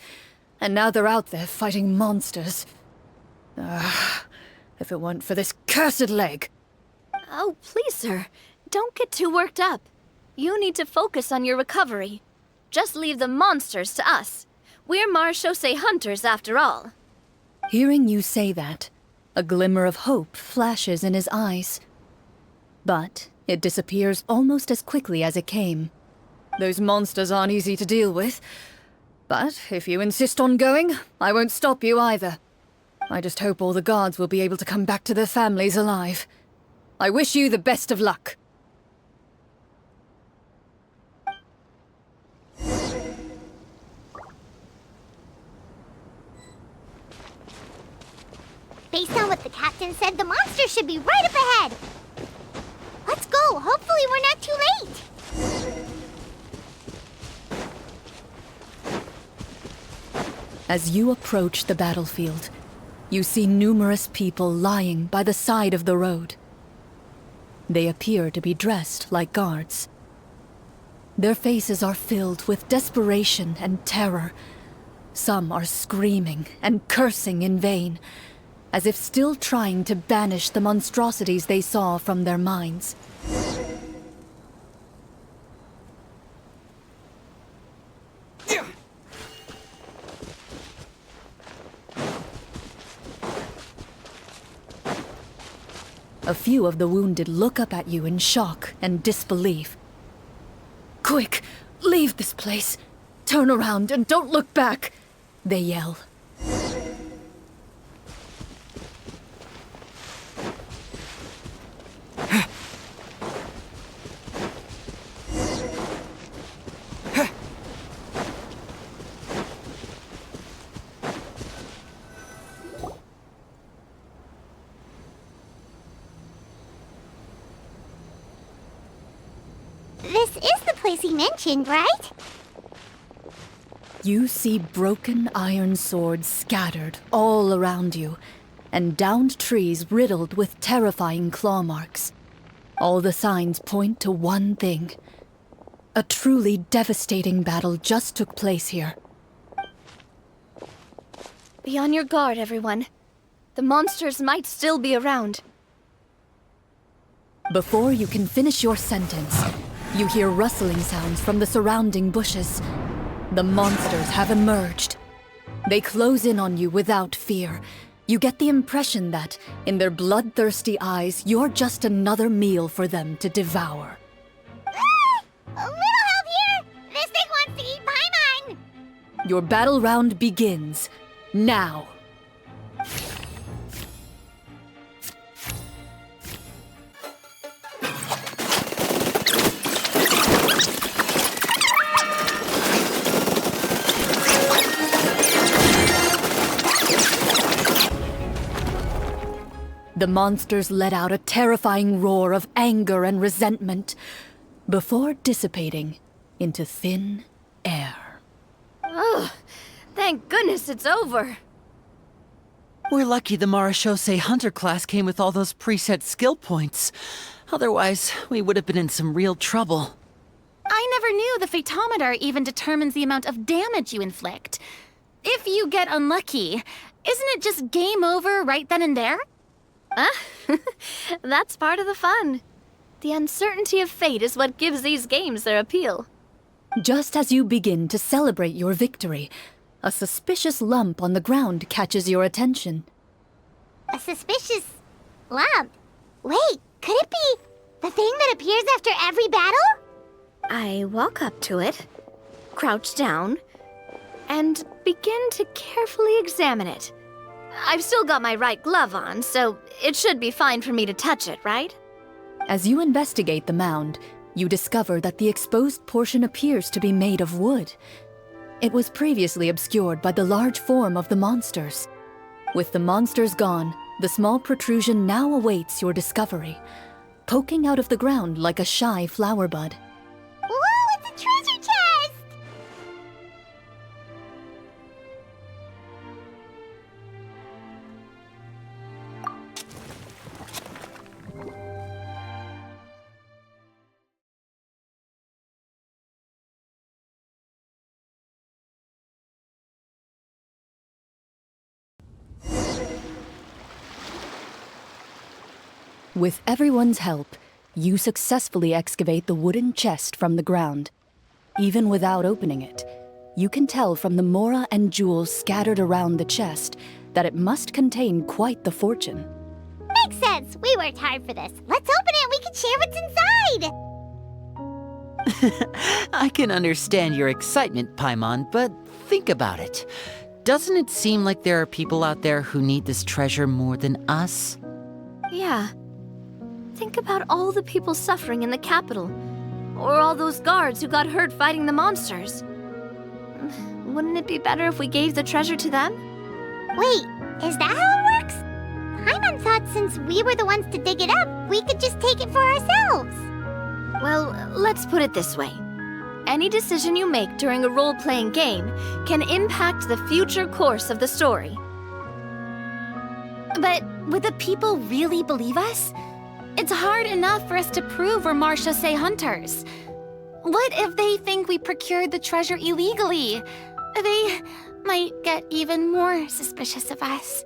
and now they're out there fighting monsters. If it weren't for this cursed leg. Oh, please, sir. Don't get too worked up. You need to focus on your recovery. Just leave the monsters to us. We're Marechaussee hunters, after all. Hearing you say that, a glimmer of hope flashes in his eyes. But it disappears almost as quickly as it came. Those monsters aren't easy to deal with. But if you insist on going, I won't stop you either. I just hope all the guards will be able to come back to their families alive. I wish you the best of luck. Based on what the captain said, the monster should be right up ahead. Let's go. Hopefully we're not too late. As you approach the battlefield, you see numerous people lying by the side of the road. They appear to be dressed like guards. Their faces are filled with desperation and terror. Some are screaming and cursing in vain, as if still trying to banish the monstrosities they saw from their minds. A few of the wounded look up at you in shock and disbelief. "Quick, leave this place! Turn around and don't look back!" they yell. This is the place he mentioned, right? You see broken iron swords scattered all around you, and downed trees riddled with terrifying claw marks. All the signs point to one thing. A truly devastating battle just took place here. Be on your guard, everyone. The monsters might still be around. Before you can finish your sentence, you hear rustling sounds from the surrounding bushes. The monsters have emerged. They close in on you without fear. You get the impression that, in their bloodthirsty eyes, you're just another meal for them to devour. A little help here! This thing wants to eat Paimon! Your battle round begins now. The monsters let out a terrifying roar of anger and resentment before dissipating into thin air. Ugh, thank goodness it's over. We're lucky the Marashose Hunter class came with all those preset skill points. Otherwise, we would have been in some real trouble. I never knew the Fatometer even determines the amount of damage you inflict. If you get unlucky, isn't it just game over right then and there? That's part of the fun. The uncertainty of fate is what gives these games their appeal. Just as you begin to celebrate your victory, a suspicious lump on the ground catches your attention. A suspicious lump? Wait, could it be the thing that appears after every battle? I walk up to it, crouch down, and begin to carefully examine it. I've still got my right glove on, so it should be fine for me to touch it, right? As you investigate the mound, you discover that the exposed portion appears to be made of wood. It was previously obscured by the large form of the monsters. With the monsters gone, the small protrusion now awaits your discovery, poking out of the ground like a shy flower bud. Whoa, it's a treasure chest! With everyone's help, you successfully excavate the wooden chest from the ground. Even without opening it, you can tell from the mora and jewels scattered around the chest that it must contain quite the fortune. Makes sense. We worked hard for this. Let's open it and we can share what's inside! I can understand your excitement, Paimon, but think about it. Doesn't it seem like there are people out there who need this treasure more than us? Yeah. Think about all the people suffering in the capital. Or all those guards who got hurt fighting the monsters. Wouldn't it be better if we gave the treasure to them? Wait, is that how it works? Paimon thought since we were the ones to dig it up, we could just take it for ourselves. Well, let's put it this way. Any decision you make during a role-playing game can impact the future course of the story. But would the people really believe us? It's hard enough for us to prove we're Marchese hunters. What if they think we procured the treasure illegally? They might get even more suspicious of us.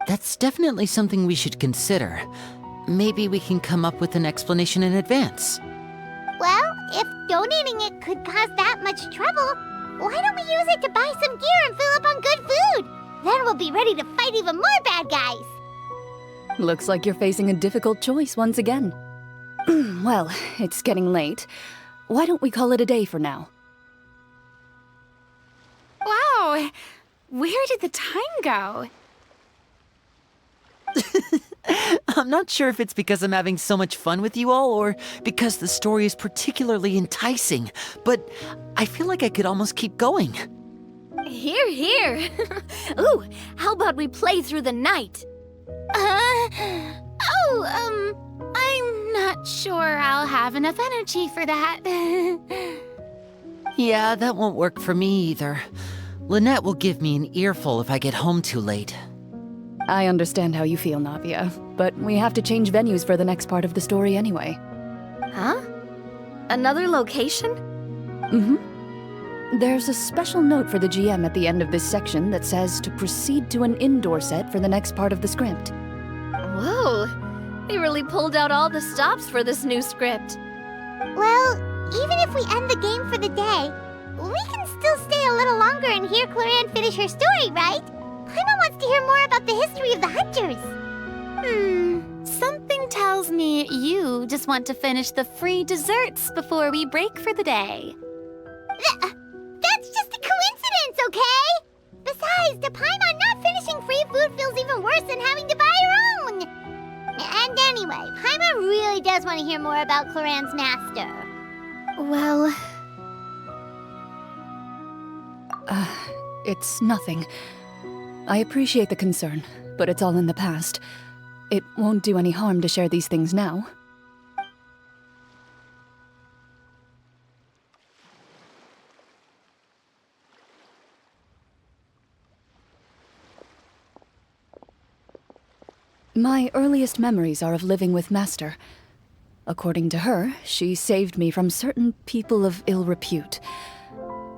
That's definitely something we should consider. Maybe we can come up with an explanation in advance. Well, if donating it could cause that much trouble, why don't we use it to buy some gear and fill up on good food? Then we'll be ready to fight even more bad guys. Looks like you're facing a difficult choice once again. Well, it's getting late. Why don't we call it a day for now? Wow, where did the time go? I'm not sure if it's because I'm having so much fun with you all or because the story is particularly enticing, but I feel like I could almost keep going. Here, here. Ooh, how about we play through the night? I'm not sure I'll have enough energy for that. Yeah, that won't work for me either. Lynette will give me an earful if I get home too late. I understand how you feel, Navia, but we have to change venues for the next part of the story anyway. Huh? Another location? There's a special note for the GM at the end of this section that says to proceed to an indoor set for the next part of the script. Whoa, they really pulled out all the stops for this new script. Well, even if we end the game for the day, we can still stay a little longer and hear Clorinde finish her story, right? Paimon wants to hear more about the history of the Hunters. Something tells me you just want to finish the free desserts before we break for the day. That's just a coincidence, okay? Besides, to Paimon, not finishing free food feels even worse than having to buy her own. And anyway, Paimon really does want to hear more about Clorinde's master. Well, It's nothing. I appreciate the concern, but it's all in the past. It won't do any harm to share these things now. My earliest memories are of living with Master. According to her, she saved me from certain people of ill repute.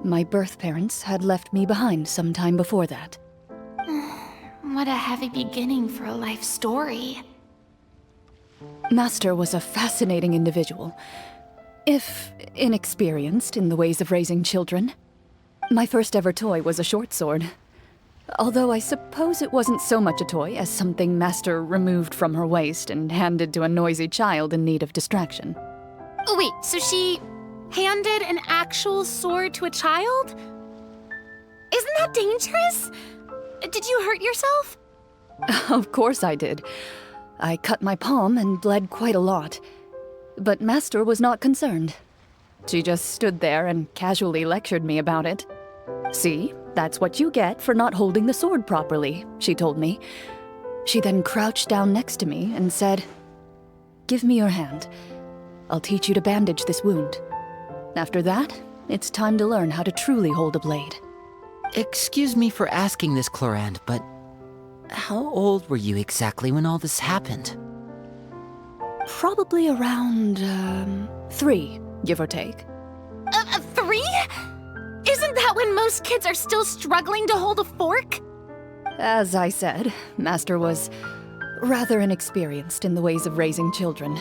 My birth parents had left me behind some time before that. What a heavy beginning for a life story. Master was a fascinating individual, if inexperienced in the ways of raising children. My first ever toy was a short sword. Although I suppose it wasn't so much a toy as something Master removed from her waist and handed to a noisy child in need of distraction. Oh, wait, so she handed an actual sword to a child? Isn't that dangerous? Did you hurt yourself? Of course I did. I cut my palm and bled quite a lot. But Master was not concerned. She just stood there and casually lectured me about it. See, that's what you get for not holding the sword properly, she told me. She then crouched down next to me and said, "Give me your hand. I'll teach you to bandage this wound. After that, it's time to learn how to truly hold a blade." Excuse me for asking this, Clorinde, but how old were you exactly when all this happened? Probably around, 3, give or take. 3? Isn't that when most kids are still struggling to hold a fork? As I said, Master was rather inexperienced in the ways of raising children.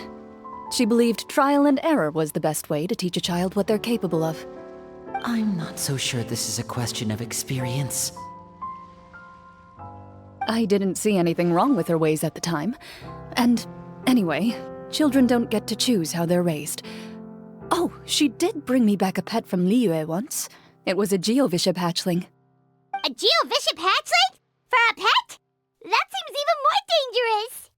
She believed trial and error was the best way to teach a child what they're capable of. I'm not so sure this is a question of experience. I didn't see anything wrong with her ways at the time. And anyway, children don't get to choose how they're raised. Oh, she did bring me back a pet from Liyue once. It was a Geovishap hatchling. A Geovishap hatchling? For a pet? That seems even more dangerous.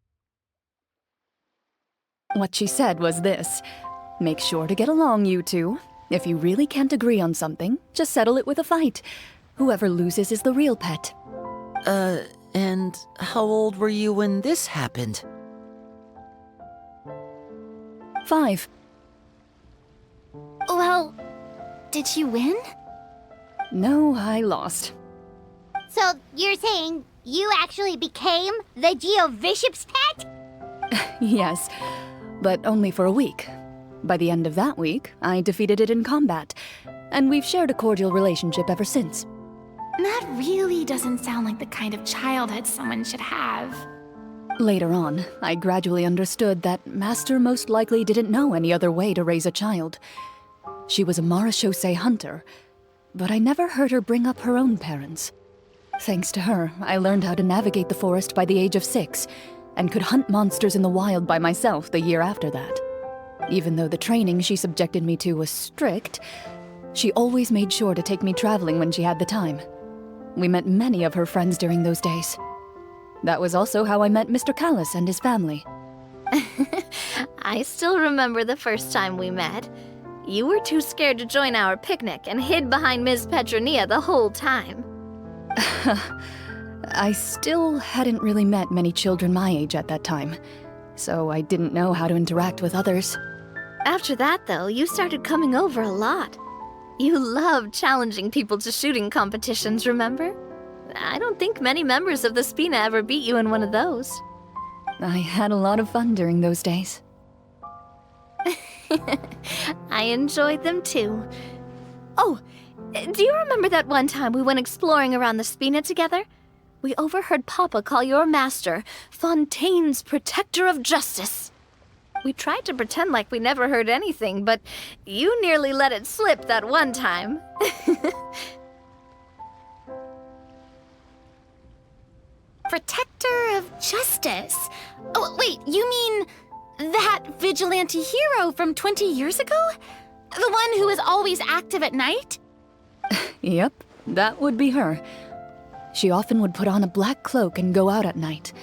What she said was this: make sure to get along, you two. If you really can't agree on something, just settle it with a fight. Whoever loses is the real pet. And how old were you when this happened? 5. Well, did you win? No, I lost. So you're saying you actually became the Geovishap's pet? Yes, but only for a week. By the end of that week, I defeated it in combat, and we've shared a cordial relationship ever since. That really doesn't sound like the kind of childhood someone should have. Later on, I gradually understood that Master most likely didn't know any other way to raise a child. She was a marechaussee hunter, but I never heard her bring up her own parents. Thanks to her, I learned how to navigate the forest by the age of 6, and could hunt monsters in the wild by myself the year after that. Even though the training she subjected me to was strict, she always made sure to take me traveling when she had the time. We met many of her friends during those days. That was also how I met Mr. Callis and his family. I still remember the first time we met. You were too scared to join our picnic and hid behind Ms. Petronia the whole time. I still hadn't really met many children my age at that time, so I didn't know how to interact with others. After that, though, you started coming over a lot. You loved challenging people to shooting competitions, remember? I don't think many members of the Spina ever beat you in one of those. I had a lot of fun during those days. I enjoyed them too. Oh, do you remember that one time we went exploring around the Spina together? We overheard Papa call your master Fontaine's Protector of Justice. We tried to pretend like we never heard anything, but you nearly let it slip that one time. Protector of Justice. Oh, wait, you mean that vigilante hero from 20 years ago? The one who was always active at night? Yep, that would be her. She often would put on a black cloak and go out at night.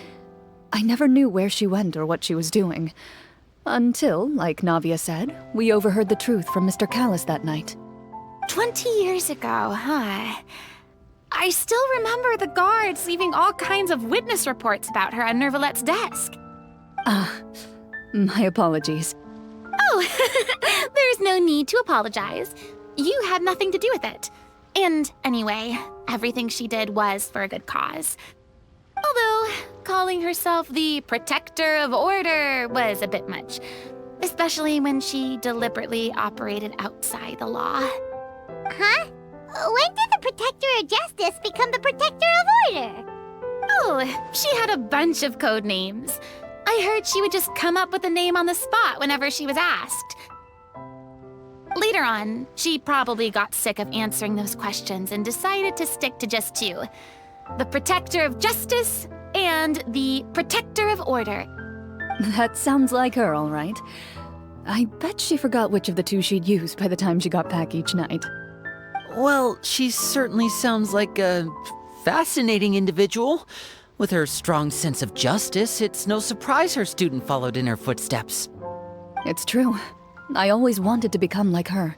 I never knew where she went or what she was doing. Until, like Navia said, we overheard the truth from Mr. Callis that night. 20 years ago, huh? I still remember the guards leaving all kinds of witness reports about her on Nervalette's desk. My apologies. Oh, there's no need to apologize. You had nothing to do with it. And anyway, everything she did was for a good cause. Although, calling herself the Protector of Order was a bit much, especially when she deliberately operated outside the law. Huh? When did the Protector of Justice become the Protector of Order? Oh, she had a bunch of code names. I heard she would just come up with a name on the spot whenever she was asked. Later on, she probably got sick of answering those questions and decided to stick to just 2. The Protector of Justice and the Protector of Order. That sounds like her, all right. I bet she forgot which of the 2 she'd use by the time she got back each night. Well, she certainly sounds like a fascinating individual. With her strong sense of justice, it's no surprise her student followed in her footsteps. It's true. I always wanted to become like her.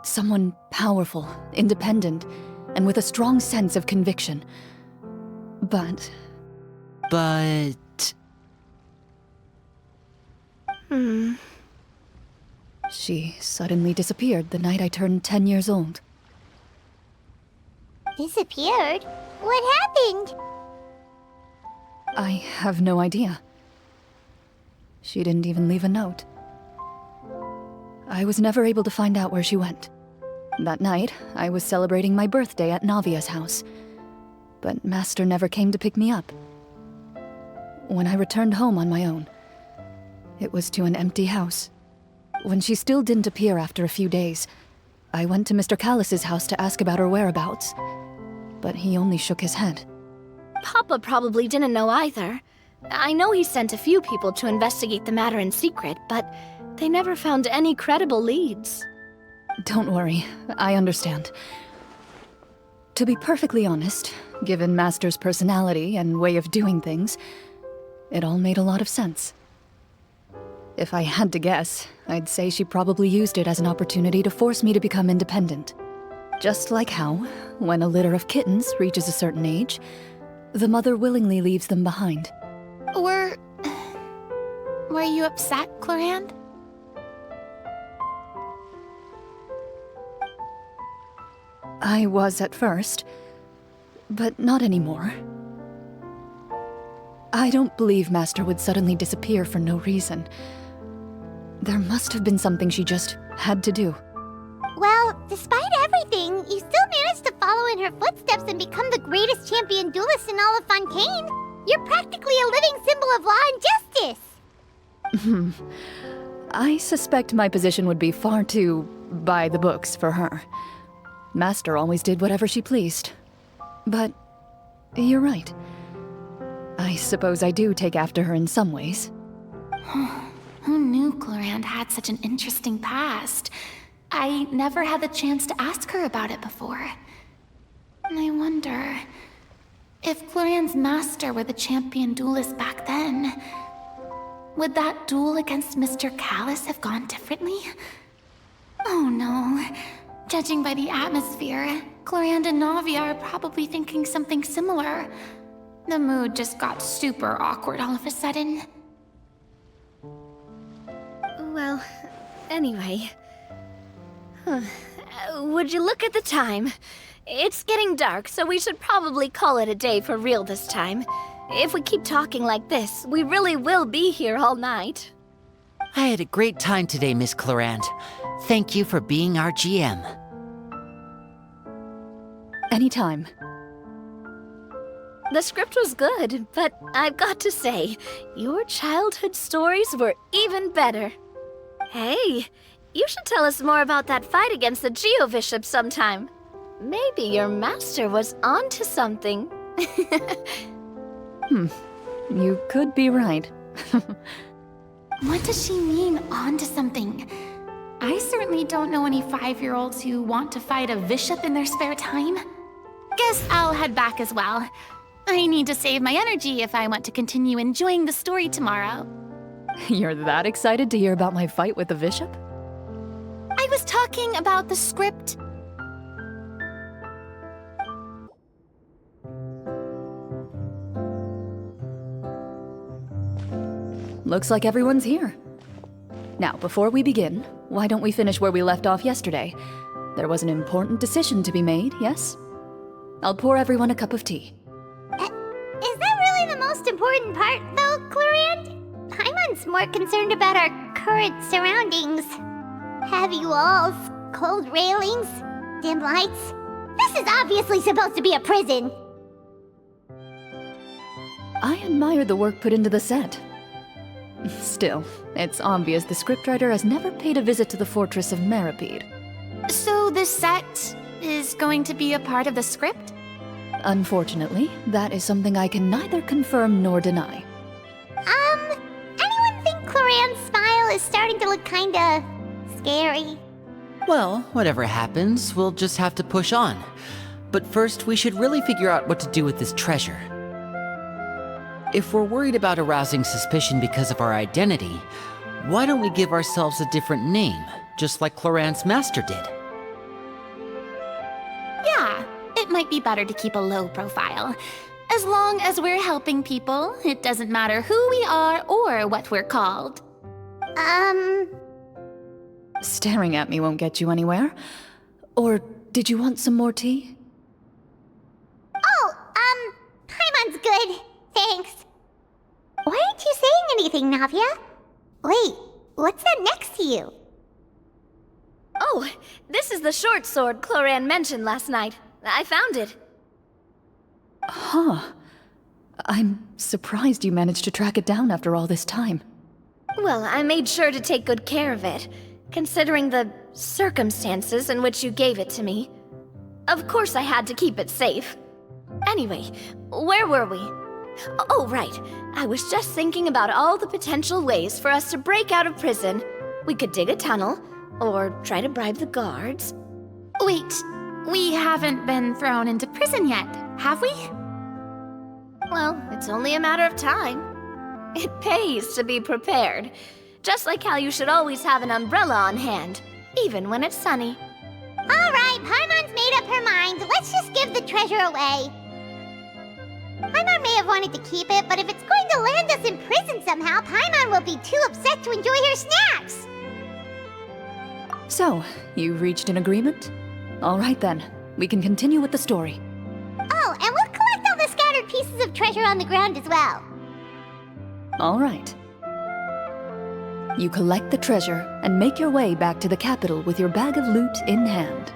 Someone powerful, independent, and with a strong sense of conviction. But... She suddenly disappeared the night I turned 10 years old. Disappeared? What happened? I have no idea. She didn't even leave a note. I was never able to find out where she went. That night, I was celebrating my birthday at Navia's house, but Master never came to pick me up. When I returned home on my own, it was to an empty house. When she still didn't appear after a few days, I went to Mr. Callis's house to ask about her whereabouts, but he only shook his head. Papa probably didn't know either. I know he sent a few people to investigate the matter in secret, but they never found any credible leads. Don't worry, I understand. To be perfectly honest, given Master's personality and way of doing things, it all made a lot of sense. If I had to guess, I'd say she probably used it as an opportunity to force me to become independent. Just like how, when a litter of kittens reaches a certain age, the mother willingly leaves them behind. Were you upset, Clorinde? I was at first, but not anymore. I don't believe Master would suddenly disappear for no reason. There must have been something she just had to do. Well, despite everything, you still managed to follow in her footsteps and become the greatest champion duelist in all of Fontaine. You're practically a living symbol of law and justice. I suspect my position would be far too by the books for her. Master always did whatever she pleased. But you're right. I suppose I do take after her in some ways. Who knew Clorinde had such an interesting past? I never had the chance to ask her about it before. And I wonder, if Clorinde's master were the champion duelist back then, would that duel against Mr. Callus have gone differently? Oh no. Judging by the atmosphere, Clorinde and Navia are probably thinking something similar. The mood just got super awkward all of a sudden. Well, anyway. Would you look at the time? It's getting dark, so we should probably call it a day for real this time. If we keep talking like this, we really will be here all night. I had a great time today, Miss Clorinde. Thank you for being our GM. Anytime. The script was good, but I've got to say, your childhood stories were even better. Hey, you should tell us more about that fight against the Geo-Bishop sometime. Maybe your master was onto something. You could be right. What does she mean, onto something? I certainly don't know any 5-year-olds who want to fight a bishop in their spare time. Guess I'll head back as well. I need to save my energy if I want to continue enjoying the story tomorrow. You're that excited to hear about my fight with the bishop? I was talking about the script. Looks like everyone's here. Now, before we begin, why don't we finish where we left off yesterday? There was an important decision to be made, yes? I'll pour everyone a cup of tea. Is that really the most important part, though, Clorinde? Paimon's more concerned about our current surroundings. Heavy walls, cold railings, dim lights. This is obviously supposed to be a prison. I admire the work put into the set. Still, it's obvious the scriptwriter has never paid a visit to the fortress of Meripede. So this set is going to be a part of the script? Unfortunately, that is something I can neither confirm nor deny. Anyone think Clorinde's smile is starting to look kinda scary? Well, whatever happens, we'll just have to push on. But first, we should really figure out what to do with this treasure. If we're worried about arousing suspicion because of our identity, why don't we give ourselves a different name, just like Clorinde's master did? Yeah, it might be better to keep a low profile. As long as we're helping people, it doesn't matter who we are or what we're called. Staring at me won't get you anywhere. Or did you want some more tea? Oh, Paimon's good. Thanks. Why aren't you saying anything, Navia? Wait, what's that next to you? Oh, this is the short sword Clorinde mentioned last night. I found it. Huh. I'm surprised you managed to track it down after all this time. Well, I made sure to take good care of it, considering the circumstances in which you gave it to me. Of course I had to keep it safe. Anyway, where were we? Oh, right. I was just thinking about all the potential ways for us to break out of prison. We could dig a tunnel, Or try to bribe the guards. Wait, we haven't been thrown into prison yet, have we? Well, it's only a matter of time. It pays to be prepared. Just like how you should always have an umbrella on hand, even when it's sunny. All right, Paimon's made up her mind. Let's just give the treasure away. Paimon may have wanted to keep it, but if it's going to land us in prison somehow, Paimon will be too upset to enjoy her snacks. So, you've reached an agreement? All right then, we can continue with the story. Oh, and we'll collect all the scattered pieces of treasure on the ground as well. All right. You collect the treasure and make your way back to the capital with your bag of loot in hand.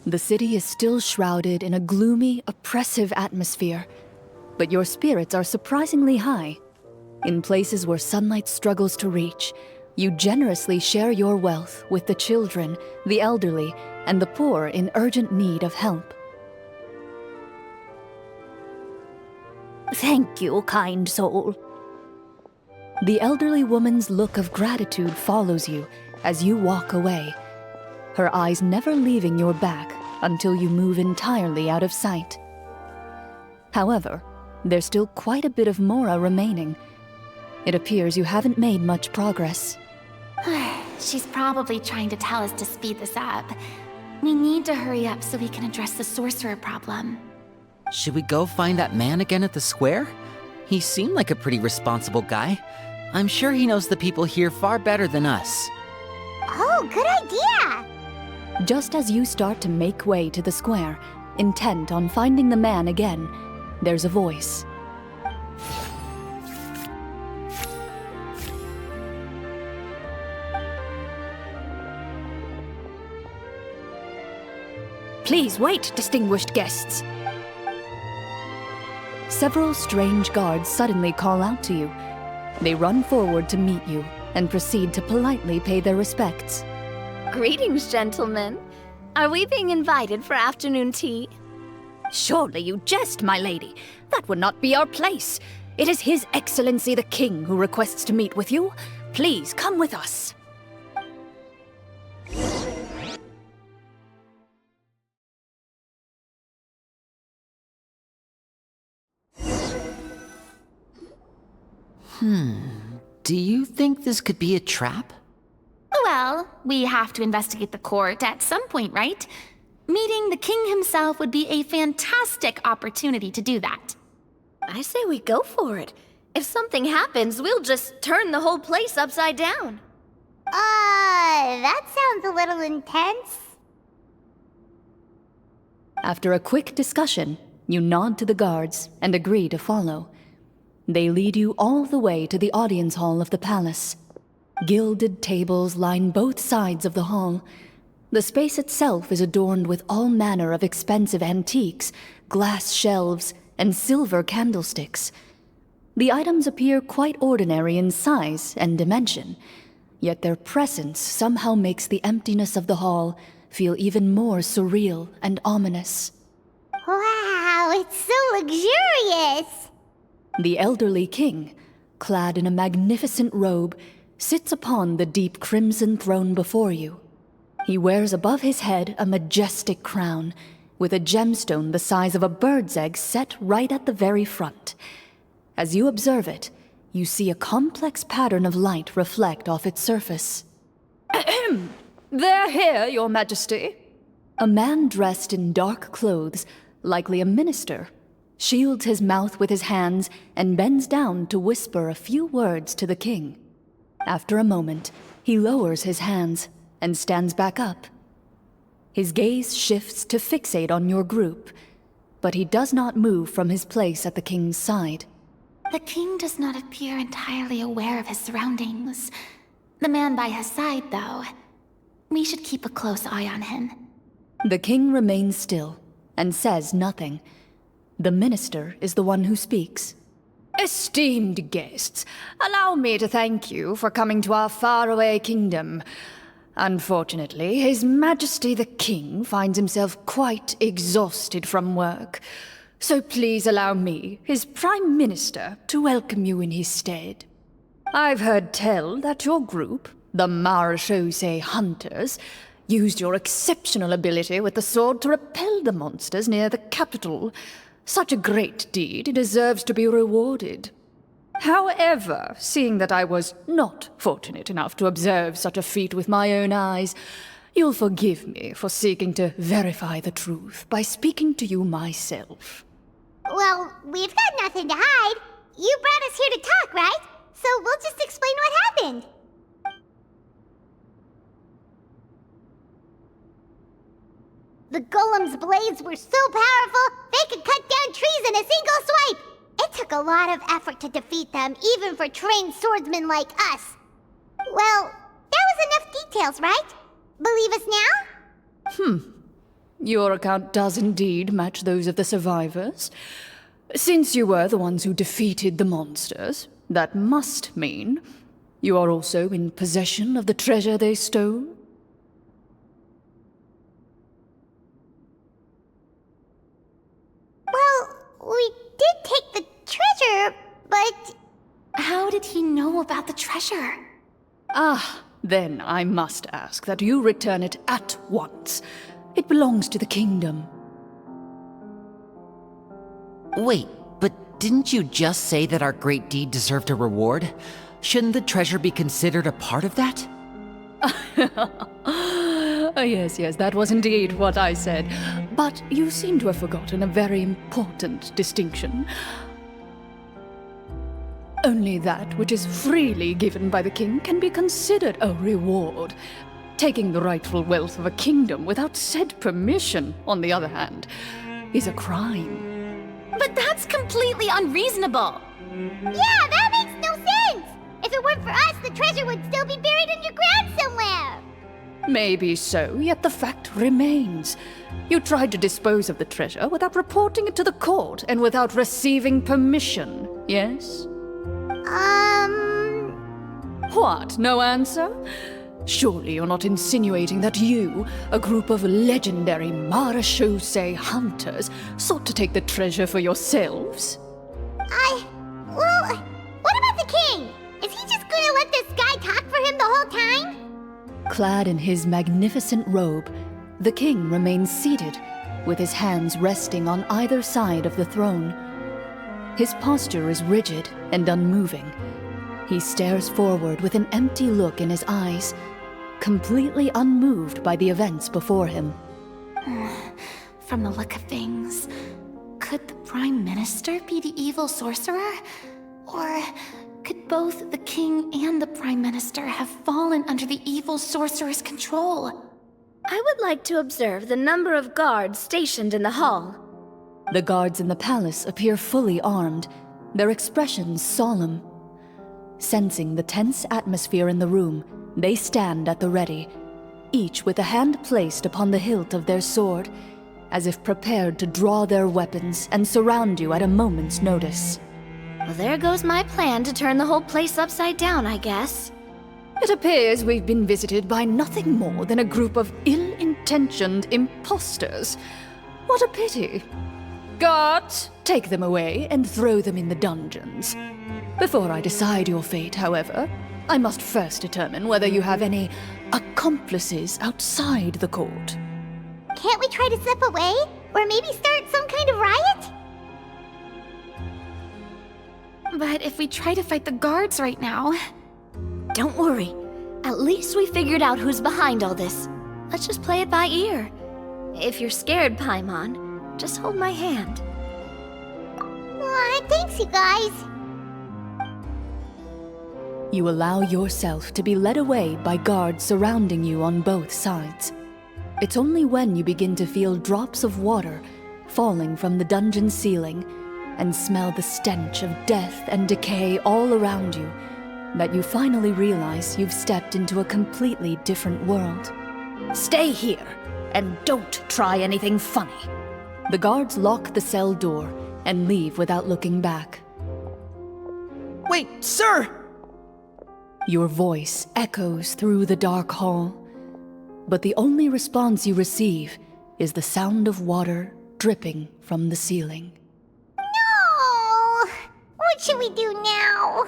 The city is still shrouded in a gloomy, oppressive atmosphere, but your spirits are surprisingly high. In places where sunlight struggles to reach, you generously share your wealth with the children, the elderly, and the poor in urgent need of help. Thank you, kind soul. The elderly woman's look of gratitude follows you as you walk away, her eyes never leaving your back until you move entirely out of sight. However, there's still quite a bit of Mora remaining. It appears you haven't made much progress. She's probably trying to tell us to speed this up. We need to hurry up so we can address the sorcerer problem. Should we go find that man again at the square? He seemed like a pretty responsible guy. I'm sure he knows the people here far better than us. Oh, good idea! Just as you start to make way to the square, intent on finding the man again, there's a voice. Please wait, distinguished guests. Several strange guards suddenly call out to you. They run forward to meet you and proceed to politely pay their respects. Greetings, gentlemen. Are we being invited for afternoon tea? Surely you jest, my lady. That would not be our place. It is His Excellency the King who requests to meet with you. Please come with us. Do you think this could be a trap? Well, we have to investigate the court at some point, right? Meeting the king himself would be a fantastic opportunity to do that. I say we go for it. If something happens, we'll just turn the whole place upside down. That sounds a little intense. After a quick discussion, you nod to the guards and agree to follow. They lead you all the way to the audience hall of the palace. Gilded tables line both sides of the hall. The space itself is adorned with all manner of expensive antiques, glass shelves, and silver candlesticks. The items appear quite ordinary in size and dimension, yet their presence somehow makes the emptiness of the hall feel even more surreal and ominous. Wow, it's so luxurious! The elderly king, clad in a magnificent robe, sits upon the deep crimson throne before you. He wears above his head a majestic crown, with a gemstone the size of a bird's egg set right at the very front. As you observe it, you see a complex pattern of light reflect off its surface. They're here, Your Majesty. A man dressed in dark clothes, likely a minister, shields his mouth with his hands and bends down to whisper a few words to the king. After a moment, he lowers his hands and stands back up. His gaze shifts to fixate on your group, but he does not move from his place at the king's side. The king does not appear entirely aware of his surroundings. The man by his side, though. We should keep a close eye on him. The king remains still and says nothing. The minister is the one who speaks. Esteemed guests, allow me to thank you for coming to our faraway kingdom. Unfortunately, His Majesty the King finds himself quite exhausted from work. So please allow me, his Prime Minister, to welcome you in his stead. I've heard tell that your group, the Marechaussee Hunters, used your exceptional ability with the sword to repel the monsters near the capital. Such a great deed deserves to be rewarded. However, seeing that I was not fortunate enough to observe such a feat with my own eyes, you'll forgive me for seeking to verify the truth by speaking to you myself. Well, we've got nothing to hide. You brought us here to talk, right? So we'll just explain what happened. The golem's blades were so powerful, they could cut down trees in a single swipe! It took a lot of effort to defeat them, even for trained swordsmen like us. Well, that was enough details, right? Believe us now? Your account does indeed match those of the survivors. Since you were the ones who defeated the monsters, that must mean you are also in possession of the treasure they stole? Well, we did take the treasure, but... How did he know about the treasure? Then I must ask that you return it at once. It belongs to the kingdom. Wait, but didn't you just say that our great deed deserved a reward? Shouldn't the treasure be considered a part of that? Yes, that was indeed what I said. But you seem to have forgotten a very important distinction. Only that which is freely given by the king can be considered a reward. Taking the rightful wealth of a kingdom without said permission, on the other hand, is a crime. But that's completely unreasonable. Yeah, that makes no sense! If it weren't for us, the treasure would still be buried underground somewhere! Maybe so, yet the fact remains. You tried to dispose of the treasure without reporting it to the court and without receiving permission, yes? What, no answer? Surely you're not insinuating that you, a group of legendary Marechaussee hunters, sought to take the treasure for yourselves? Well, what about the king? Is he just gonna let this guy talk for him the whole time? Clad in his magnificent robe, the king remains seated, with his hands resting on either side of the throne. His posture is rigid and unmoving. He stares forward with an empty look in his eyes, completely unmoved by the events before him. From the look of things, could the Prime Minister be the evil sorcerer? Or could both the King and the Prime Minister have fallen under the evil sorcerer's control? I would like to observe the number of guards stationed in the hall. The guards in the palace appear fully armed, their expressions solemn. Sensing the tense atmosphere in the room, they stand at the ready, each with a hand placed upon the hilt of their sword, as if prepared to draw their weapons and surround you at a moment's notice. Well, there goes my plan to turn the whole place upside down, I guess. It appears we've been visited by nothing more than a group of ill-intentioned imposters. What a pity. Guards, take them away and throw them in the dungeons. Before I decide your fate, however, I must first determine whether you have any accomplices outside the court. Can't we try to slip away? Or maybe start some kind of riot? But if we try to fight the guards right now... Don't worry. At least we figured out who's behind all this. Let's just play it by ear. If you're scared, Paimon, just hold my hand. Aw, thanks, you guys. You allow yourself to be led away by guards surrounding you on both sides. It's only when you begin to feel drops of water falling from the dungeon ceiling and smell the stench of death and decay all around you that you finally realize you've stepped into a completely different world. Stay here, and don't try anything funny. The guards lock the cell door and leave without looking back. Wait, sir! Your voice echoes through the dark hall. But the only response you receive is the sound of water dripping from the ceiling. No! What should we do now?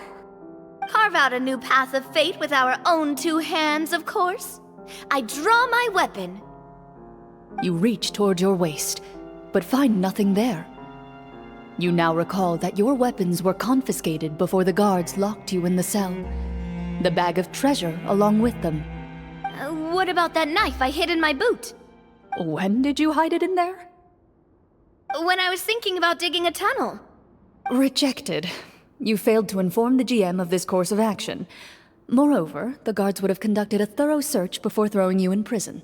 Carve out a new path of fate with our own two hands, of course. I draw my weapon. You reach toward your waist, but find nothing there. You now recall that your weapons were confiscated before the guards locked you in the cell. The bag of treasure along with them. What about that knife I hid in my boot? When did you hide it in there? When I was thinking about digging a tunnel. Rejected. You failed to inform the GM of this course of action. Moreover, the guards would have conducted a thorough search before throwing you in prison.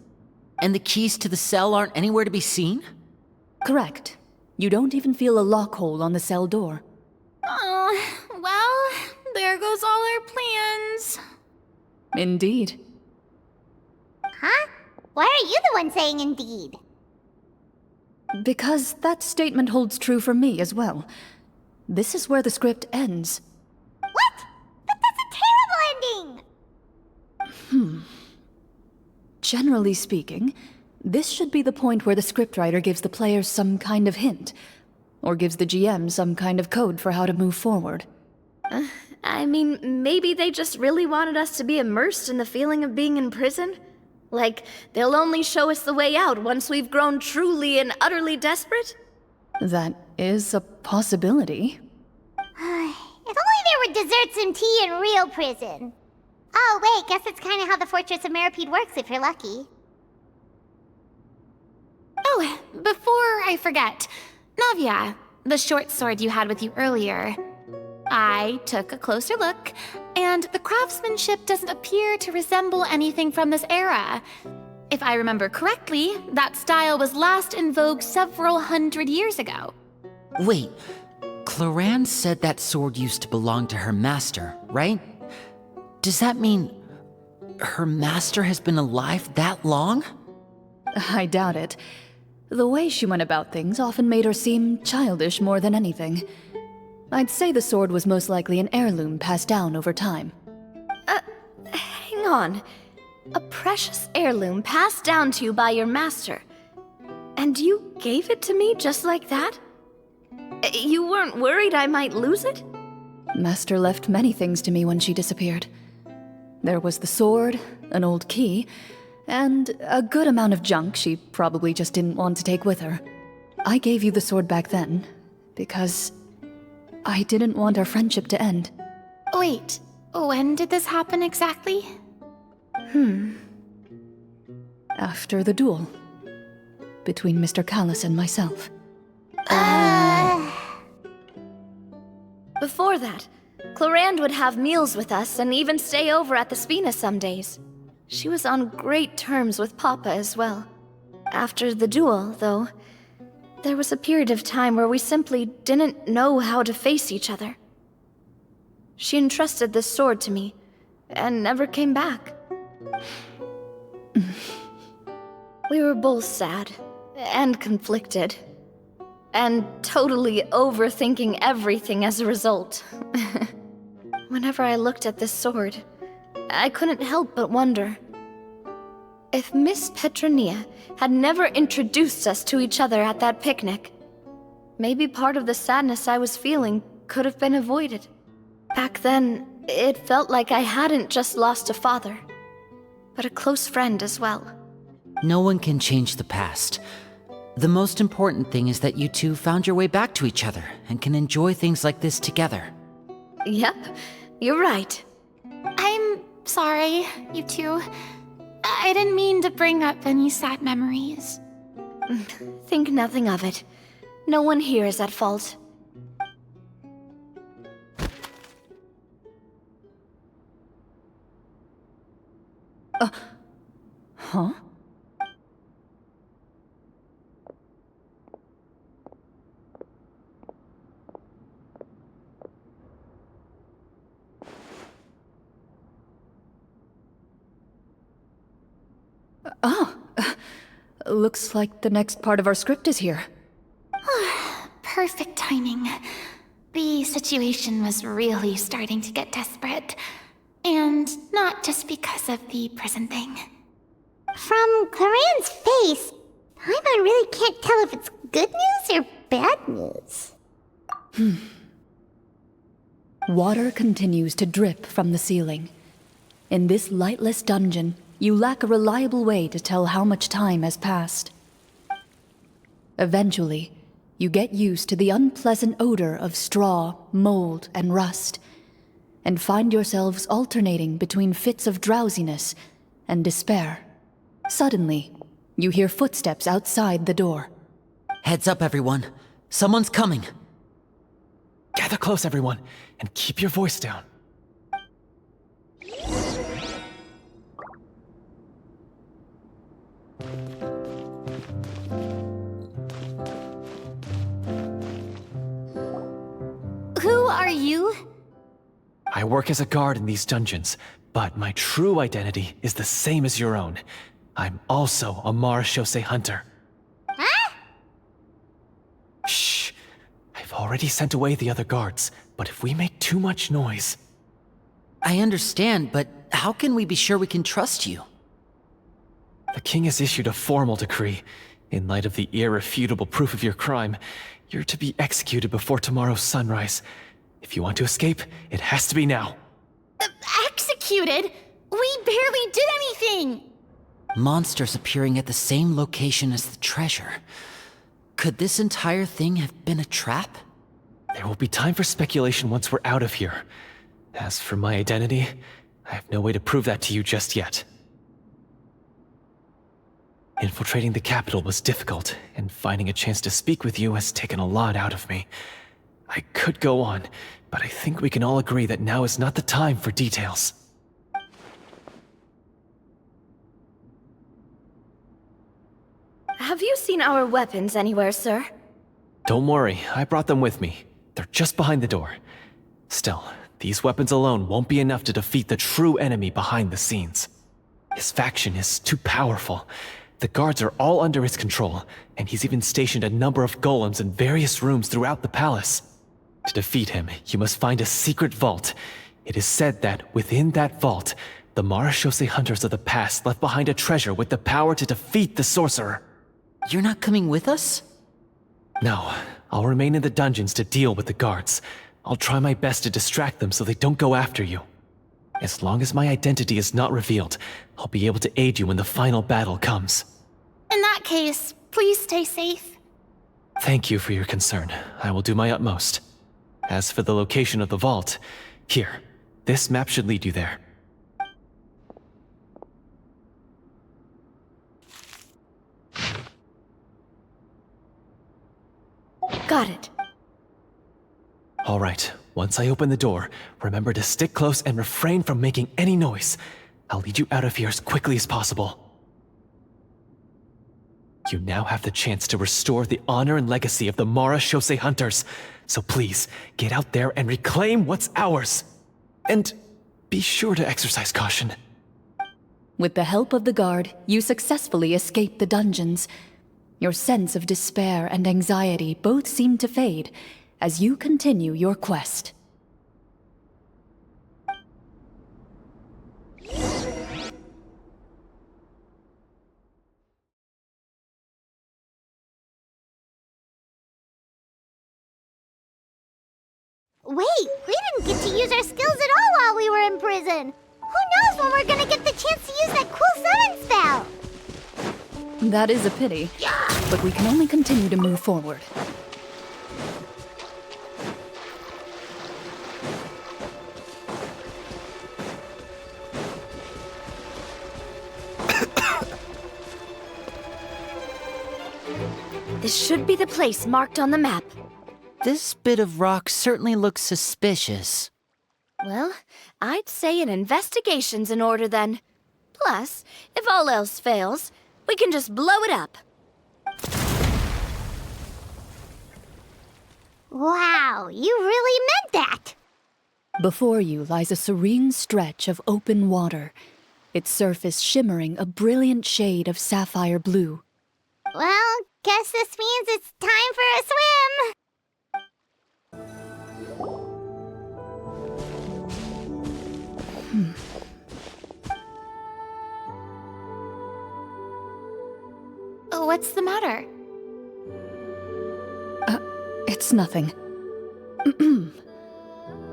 And the keys to the cell aren't anywhere to be seen? Correct. You don't even feel a lock hole on the cell door. Oh, well, there goes all our plans. Indeed. Huh? Why are you the one saying indeed? Because that statement holds true for me as well. This is where the script ends. What? But that's a terrible ending! Generally speaking, this should be the point where the scriptwriter gives the players some kind of hint, or gives the GM some kind of code for how to move forward. I mean, maybe they just really wanted us to be immersed in the feeling of being in prison? Like, they'll only show us the way out once we've grown truly and utterly desperate? That is a possibility. If only there were desserts and tea in real prison. Oh, wait, guess it's kind of how the Fortress of Meripede works if you're lucky. Oh, before I forget, Navia, the short sword you had with you earlier. I took a closer look, and the craftsmanship doesn't appear to resemble anything from this era. If I remember correctly, that style was last in vogue several hundred years ago. Wait, Clorinde said that sword used to belong to her master, right? Does that mean her master has been alive that long? I doubt it. The way she went about things often made her seem childish more than anything. I'd say the sword was most likely an heirloom passed down over time. Hang on. A precious heirloom passed down to you by your master. And you gave it to me just like that? You weren't worried I might lose it? Master left many things to me when she disappeared. There was the sword, an old key, and a good amount of junk she probably just didn't want to take with her. I gave you the sword back then, because I didn't want our friendship to end. Wait, when did this happen exactly? After the duel. Between Mr. Callis and myself. Before that, Clorinde would have meals with us and even stay over at the Spina some days. She was on great terms with Papa as well. After the duel, though, there was a period of time where we simply didn't know how to face each other. She entrusted this sword to me, and never came back. We were both sad, and conflicted, and totally overthinking everything as a result. Whenever I looked at this sword, I couldn't help but wonder if Miss Petronia had never introduced us to each other at that picnic. Maybe part of the sadness I was feeling could have been avoided. Back then, it felt like I hadn't just lost a father, but a close friend as well. No one can change the past. The most important thing is that you two found your way back to each other and can enjoy things like this together. Yep, you're right. I'm sorry, you two. I didn't mean to bring up any sad memories. Think nothing of it. No one here is at fault. Huh? Looks like the next part of our script is here. Perfect timing. The situation was really starting to get desperate. And not just because of the prison thing. From Clorinde's face, I really can't tell if it's good news or bad news. Water continues to drip from the ceiling. In this lightless dungeon, you lack a reliable way to tell how much time has passed. Eventually, you get used to the unpleasant odor of straw, mold, and rust, and find yourselves alternating between fits of drowsiness and despair. Suddenly, you hear footsteps outside the door. Heads up, everyone. Someone's coming. Gather close, everyone, and keep your voice down. Who are you? I work as a guard in these dungeons, but my true identity is the same as your own. I'm also a Marashose hunter. Huh? Shh. I've already sent away the other guards, but if we make too much noise... I understand, but how can we be sure we can trust you? The king has issued a formal decree. In light of the irrefutable proof of your crime, you're to be executed before tomorrow's sunrise. If you want to escape, it has to be now. Executed? We barely did anything! Monsters appearing at the same location as the treasure. Could this entire thing have been a trap? There will be time for speculation once we're out of here. As for my identity, I have no way to prove that to you just yet. Infiltrating the capital was difficult, and finding a chance to speak with you has taken a lot out of me. I could go on, but I think we can all agree that now is not the time for details. Have you seen our weapons anywhere, sir? Don't worry, I brought them with me. They're just behind the door. Still, these weapons alone won't be enough to defeat the true enemy behind the scenes. His faction is too powerful. The guards are all under his control, and he's even stationed a number of golems in various rooms throughout the palace. To defeat him, you must find a secret vault. It is said that within that vault, the Marashose hunters of the past left behind a treasure with the power to defeat the sorcerer. You're not coming with us? No, I'll remain in the dungeons to deal with the guards. I'll try my best to distract them so they don't go after you. As long as my identity is not revealed, I'll be able to aid you when the final battle comes. In that case, please stay safe. Thank you for your concern. I will do my utmost. As for the location of the vault, here, this map should lead you there. Got it. All right, once I open the door, remember to stick close and refrain from making any noise. I'll lead you out of here as quickly as possible. You now have the chance to restore the honor and legacy of the Marashose hunters. So please, get out there and reclaim what's ours. And be sure to exercise caution. With the help of the guard, you successfully escape the dungeons. Your sense of despair and anxiety both seem to fade as you continue your quest. Wait, we didn't get to use our skills at all while we were in prison. Who knows when we're gonna get the chance to use that cool summon spell? That is a pity, but we can only continue to move forward. This should be the place marked on the map. This bit of rock certainly looks suspicious. Well, I'd say an investigation's in order then. Plus, if all else fails, we can just blow it up. Wow, you really meant that! Before you lies a serene stretch of open water, its surface shimmering a brilliant shade of sapphire blue. Well, guess this means it's time for a swim! What's the matter? It's nothing.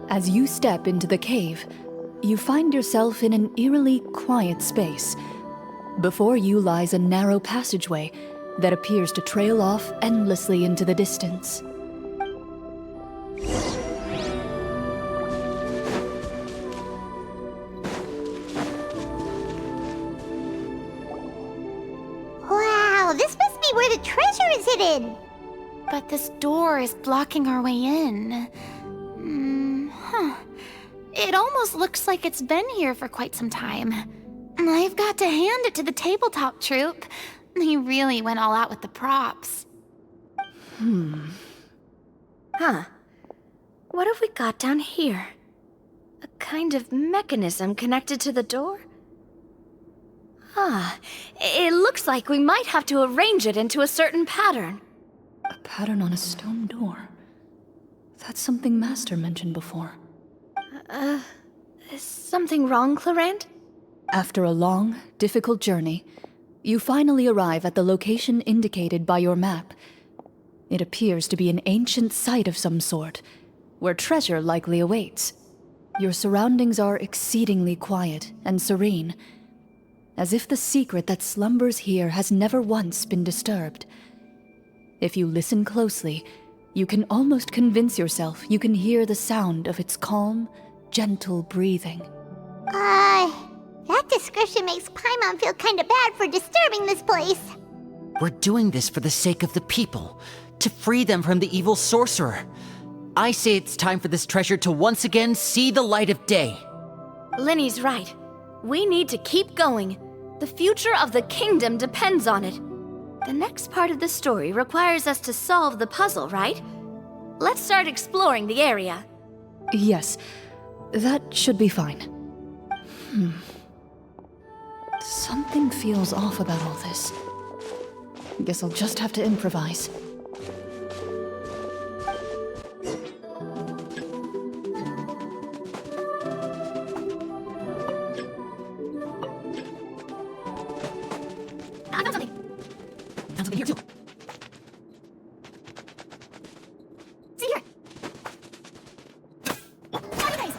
As you step into the cave, you find yourself in an eerily quiet space. Before you lies a narrow passageway that appears to trail off endlessly into the distance. Wow, this must be where the treasure is hidden. But this door is blocking our way in. It almost looks like it's been here for quite some time. I've got to hand it to the tabletop troupe. They really went all out with the props. Huh. What have we got down here? A kind of mechanism connected to the door? Ah, it looks like we might have to arrange it into a certain pattern. A pattern on a stone door. That's something Master mentioned before. Is something wrong, Clorinde? After a long, difficult journey, you finally arrive at the location indicated by your map. It appears to be an ancient site of some sort, where treasure likely awaits. Your surroundings are exceedingly quiet and serene, as if the secret that slumbers here has never once been disturbed. If you listen closely, you can almost convince yourself you can hear the sound of its calm, gentle breathing. That description makes Paimon feel kinda bad for disturbing this place. We're doing this for the sake of the people, to free them from the evil sorcerer. I say it's time for this treasure to once again see the light of day. Linny's right. We need to keep going. The future of the kingdom depends on it. The next part of the story requires us to solve the puzzle, right? Let's start exploring the area. Yes, that should be fine. Something feels off about all this. Guess I'll just have to improvise. I found something. Found something here too. See here. How are you guys?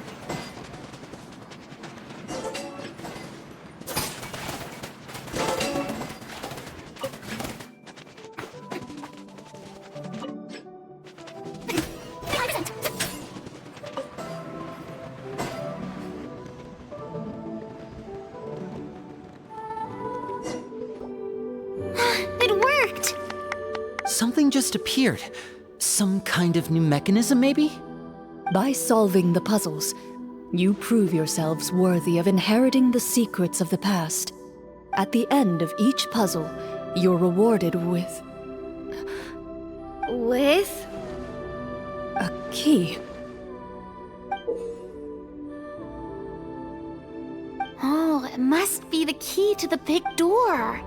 It worked! Something just appeared. Some kind of new mechanism, maybe? By solving the puzzles, you prove yourselves worthy of inheriting the secrets of the past. At the end of each puzzle, you're rewarded with With? a key. Oh, it must be the key to the big door.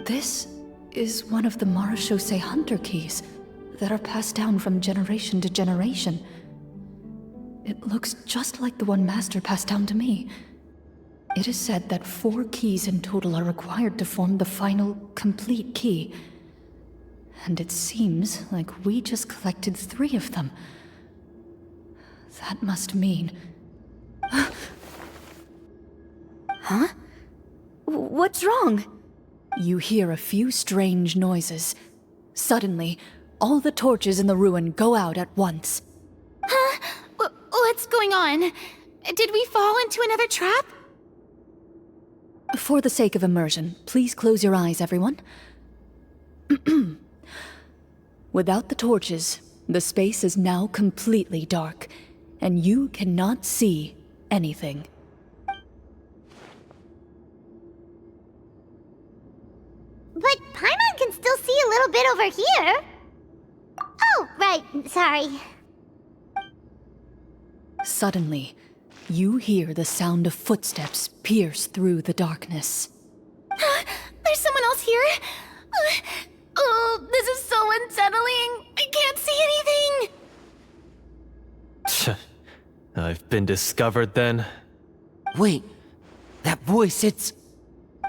This is one of the Marechaussee Hunter keys that are passed down from generation to generation. It looks just like the one Master passed down to me. It is said that 4 keys in total are required to form the final, complete key. And it seems like we just collected 3 of them. That must mean... Huh? What's wrong? You hear a few strange noises. Suddenly, all the torches in the ruin go out at once. Huh? What's going on? Did we fall into another trap? For the sake of immersion, please close your eyes, everyone. Without the torches, the space is now completely dark, and you cannot see anything. But Paimon can still see a little bit over here. Oh, right, sorry. Suddenly, you hear the sound of footsteps pierce through the darkness. There's someone else here? Oh, this is so unsettling. I can't see anything. I've been discovered then. Wait, that voice, it's...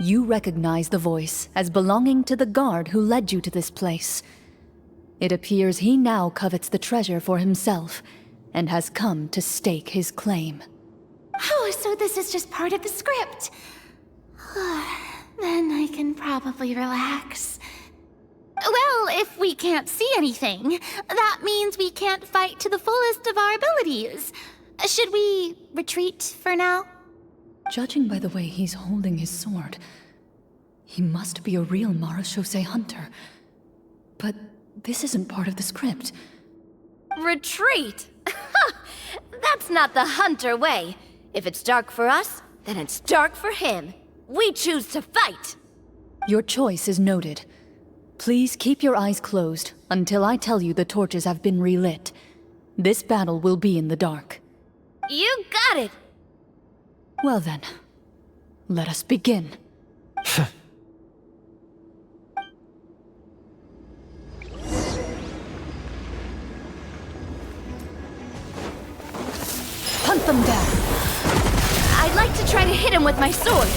You recognize the voice as belonging to the guard who led you to this place. It appears he now covets the treasure for himself and has come to stake his claim. Oh, so this is just part of the script. Then I can probably relax. Well, if we can't see anything, that means we can't fight to the fullest of our abilities. Should we retreat for now? Judging by the way he's holding his sword, he must be a real Marechaussee hunter. But this isn't part of the script. Retreat? That's not the hunter way. If it's dark for us, then it's dark for him. We choose to fight. Your choice is noted. Please keep your eyes closed until I tell you the torches have been relit. This battle will be in the dark. You got it! Well then, let us begin. Hunt them down! I'd like to try to hit him with my sword.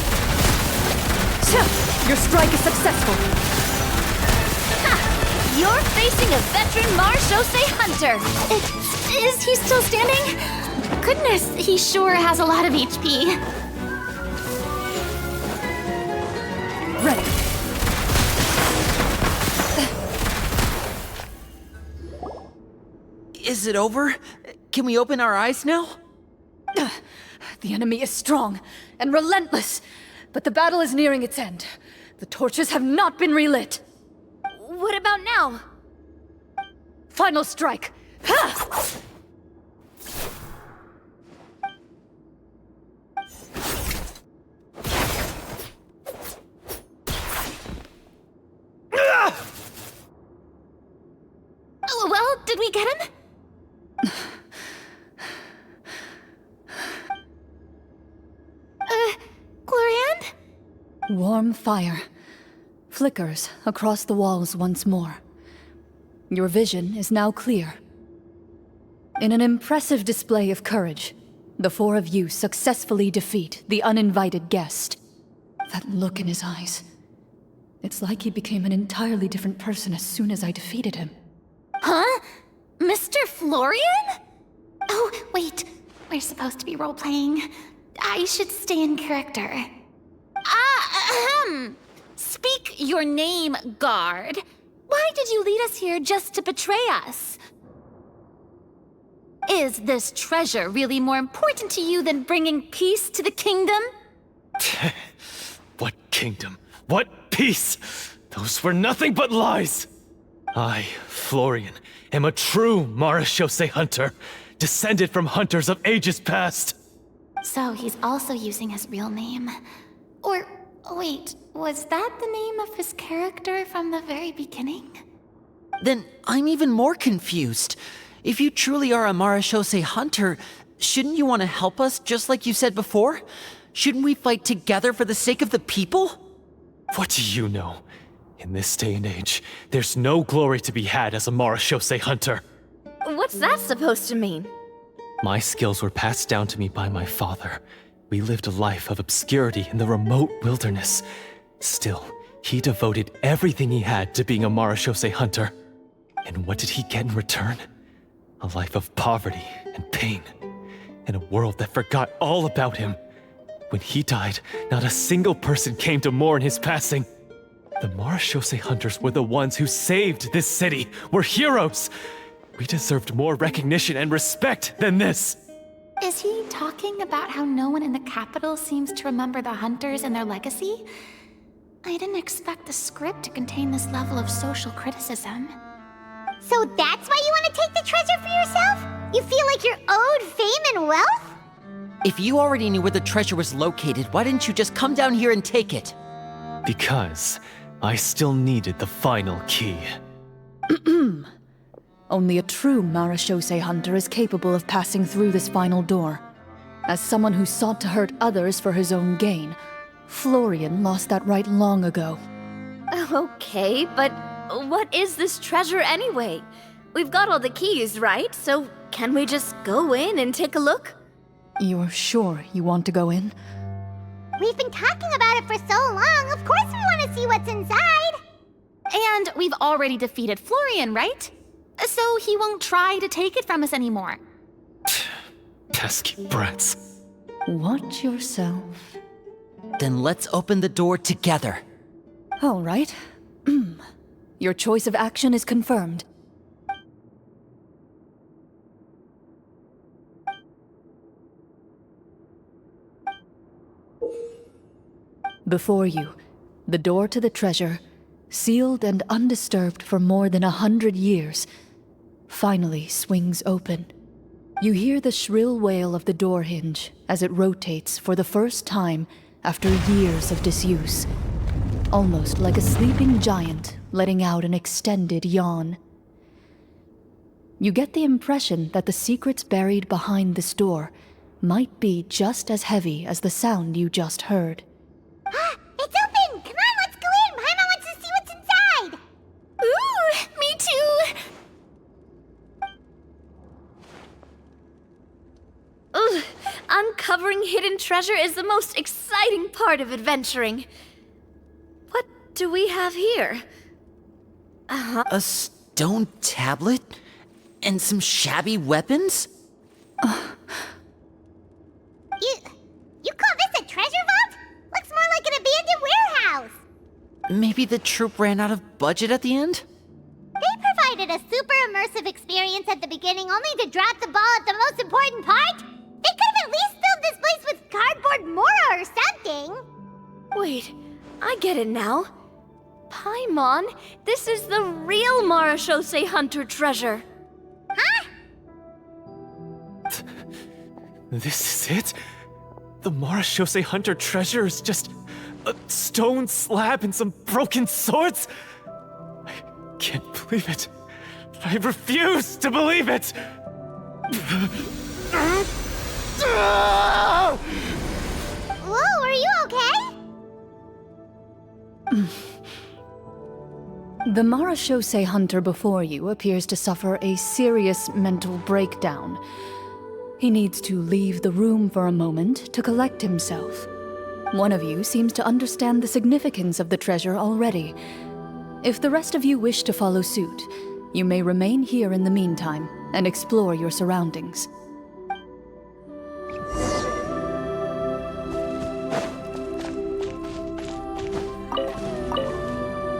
Your strike is successful! You're facing a veteran Marechaussee hunter! Is he still standing? Goodness, he sure has a lot of HP. Ready. Is it over? Can we open our eyes now? The enemy is strong and relentless, but the battle is nearing its end. The torches have not been relit. What about now? Final strike! Ha! Well, did we get him? Clorinde? Warm fire flickers across the walls once more. Your vision is now clear. In an impressive display of courage, the four of you successfully defeat the uninvited guest. That look in his eyes. It's like he became an entirely different person as soon as I defeated him. Huh? Mr. Florian? Oh, wait. We're supposed to be role-playing. I should stay in character. Speak your name, guard. Why did you lead us here just to betray us? Is this treasure really more important to you than bringing peace to the kingdom? What kingdom? What peace? Those were nothing but lies! I, Florian, am a true Marechaussee hunter, descended from hunters of ages past. So he's also using his real name. Or, wait, was that the name of his character from the very beginning? Then I'm even more confused. If you truly are a Marechaussee hunter, shouldn't you want to help us just like you said before? Shouldn't we fight together for the sake of the people? What do you know? In this day and age, there's no glory to be had as a Marechaussee hunter. What's that supposed to mean? My skills were passed down to me by my father. We lived a life of obscurity in the remote wilderness. Still, he devoted everything he had to being a Marechaussee hunter. And what did he get in return? A life of poverty and pain. In a world that forgot all about him. When he died, not a single person came to mourn his passing. The Marechaussee hunters were the ones who saved this city. We're heroes. We deserved more recognition and respect than this. Is he talking about how no one in the capital seems to remember the hunters and their legacy? I didn't expect the script to contain this level of social criticism. So that's why you want to take the treasure for yourself? You feel like you're owed fame and wealth? If you already knew where the treasure was located, why didn't you just come down here and take it? Because I still needed the final key. Only a true Marechaussee hunter is capable of passing through this final door. As someone who sought to hurt others for his own gain, Florian lost that right long ago. Okay, but what is this treasure anyway? We've got all the keys, right? So can we just go in and take a look? You're sure you want to go in? We've been talking about it for so long, of course we want to see what's inside! And we've already defeated Florian, right? So he won't try to take it from us anymore. Pesky brats. Watch yourself. Then let's open the door together. All right. Your choice of action is confirmed. Before you, the door to the treasure, sealed and undisturbed for more than 100 years, finally swings open. You hear the shrill wail of the door hinge as it rotates for the first time after years of disuse, almost like a sleeping giant letting out an extended yawn. You get the impression that the secrets buried behind this door might be just as heavy as the sound you just heard. It's open! Come on, let's go in! Paimon wants to see what's inside! Ooh, me too! Ugh, uncovering hidden treasure is the most exciting part of adventuring. What do we have here? A stone tablet? And some shabby weapons? You call this a treasure vault? Looks more like an abandoned warehouse! Maybe the troop ran out of budget at the end? They provided a super immersive experience at the beginning only to drop the ball at the most important part? They could have at least filled this place with cardboard Mora or something! Wait, I get it now. Paimon, this is the real Marachose Hunter treasure. Huh? This is it? The Marachose Hunter treasure is just a stone slab and some broken swords? I can't believe it. I refuse to believe it! Whoa, are you okay? The Marachose Hunter before you appears to suffer a serious mental breakdown. He needs to leave the room for a moment to collect himself. One of you seems to understand the significance of the treasure already. If the rest of you wish to follow suit, you may remain here in the meantime and explore your surroundings.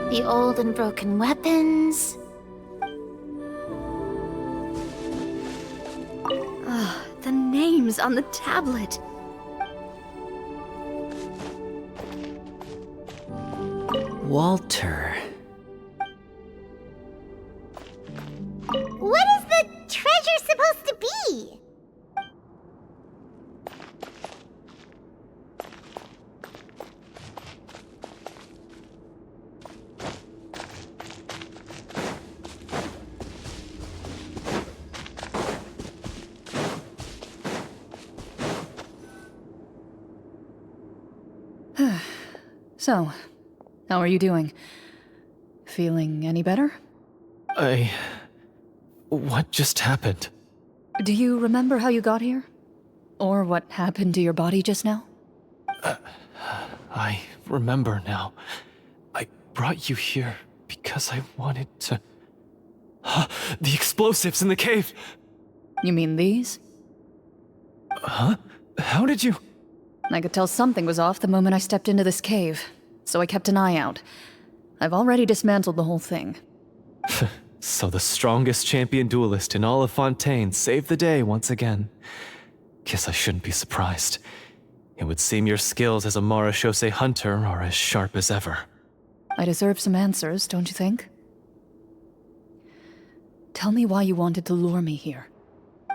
The old and broken weapons. The names on the tablet. Walter. What is the treasure supposed to be? So, how are you doing? Feeling any better? What just happened? Do you remember how you got here? Or what happened to your body just now? I remember now. I brought you here because I wanted to... The explosives in the cave! You mean these? Huh? How did you... I could tell something was off the moment I stepped into this cave, so I kept an eye out. I've already dismantled the whole thing. So the strongest champion duelist in all of Fontaine saved the day once again. Guess I shouldn't be surprised. It would seem your skills as a Marachose hunter are as sharp as ever. I deserve some answers, don't you think? Tell me why you wanted to lure me here.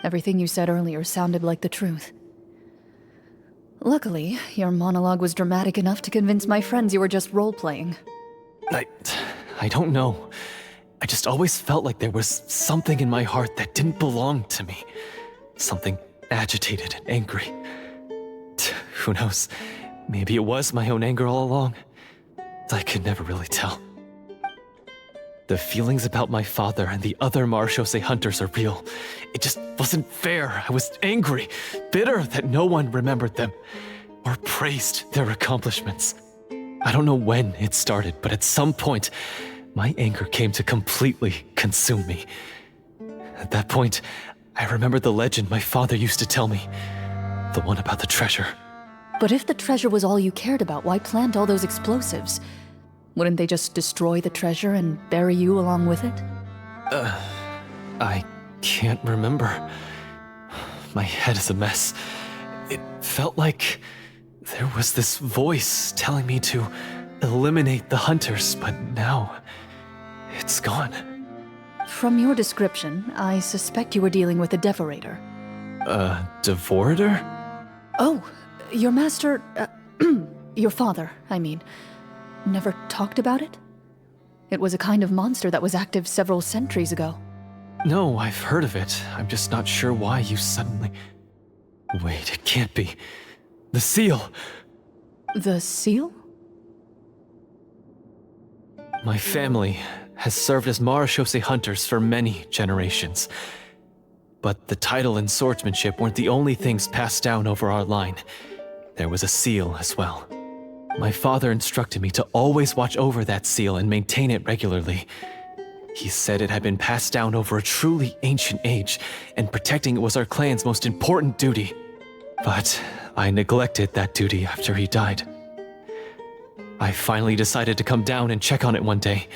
Everything you said earlier sounded like the truth. Luckily, your monologue was dramatic enough to convince my friends you were just role-playing. I don't know. I just always felt like there was something in my heart that didn't belong to me. Something agitated and angry. Who knows? Maybe it was my own anger all along. I could never really tell. The feelings about my father and the other Marachose hunters are real. It just wasn't fair. I was angry, bitter that no one remembered them. or praised their accomplishments. I don't know when it started, but at some point, my anger came to completely consume me. At that point, I remembered the legend my father used to tell me, the one about the treasure. But if the treasure was all you cared about, why plant all those explosives? Wouldn't they just destroy the treasure and bury you along with it? I can't remember. My head is a mess. It felt like there was this voice telling me to eliminate the hunters, but now it's gone. From your description, I suspect you were dealing with a devorator. Devorator? Oh, your master, your father, I mean, never talked about it? It was a kind of monster that was active several centuries ago. No, I've heard of it. I'm just not sure why you suddenly... Wait, it can't be. The seal! The seal? My family has served as Marashose hunters for many generations. But the title and swordsmanship weren't the only things passed down over our line. There was a seal as well. My father instructed me to always watch over that seal and maintain it regularly. He said it had been passed down over a truly ancient age, and protecting it was our clan's most important duty. But I neglected that duty after he died. I finally decided to come down and check on it one day,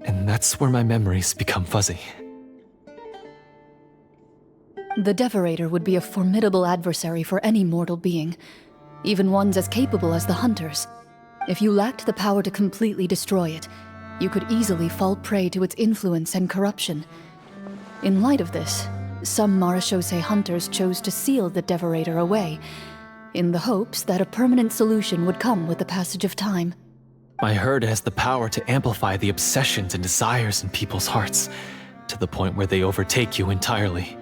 and that's where my memories become fuzzy. The devorator would be a formidable adversary for any mortal being, even ones as capable as the hunters. If you lacked the power to completely destroy it, you could easily fall prey to its influence and corruption. In light of this, some Marashose hunters chose to seal the devorator away, in the hopes that a permanent solution would come with the passage of time. I heard it has the power to amplify the obsessions and desires in people's hearts, to the point where they overtake you entirely.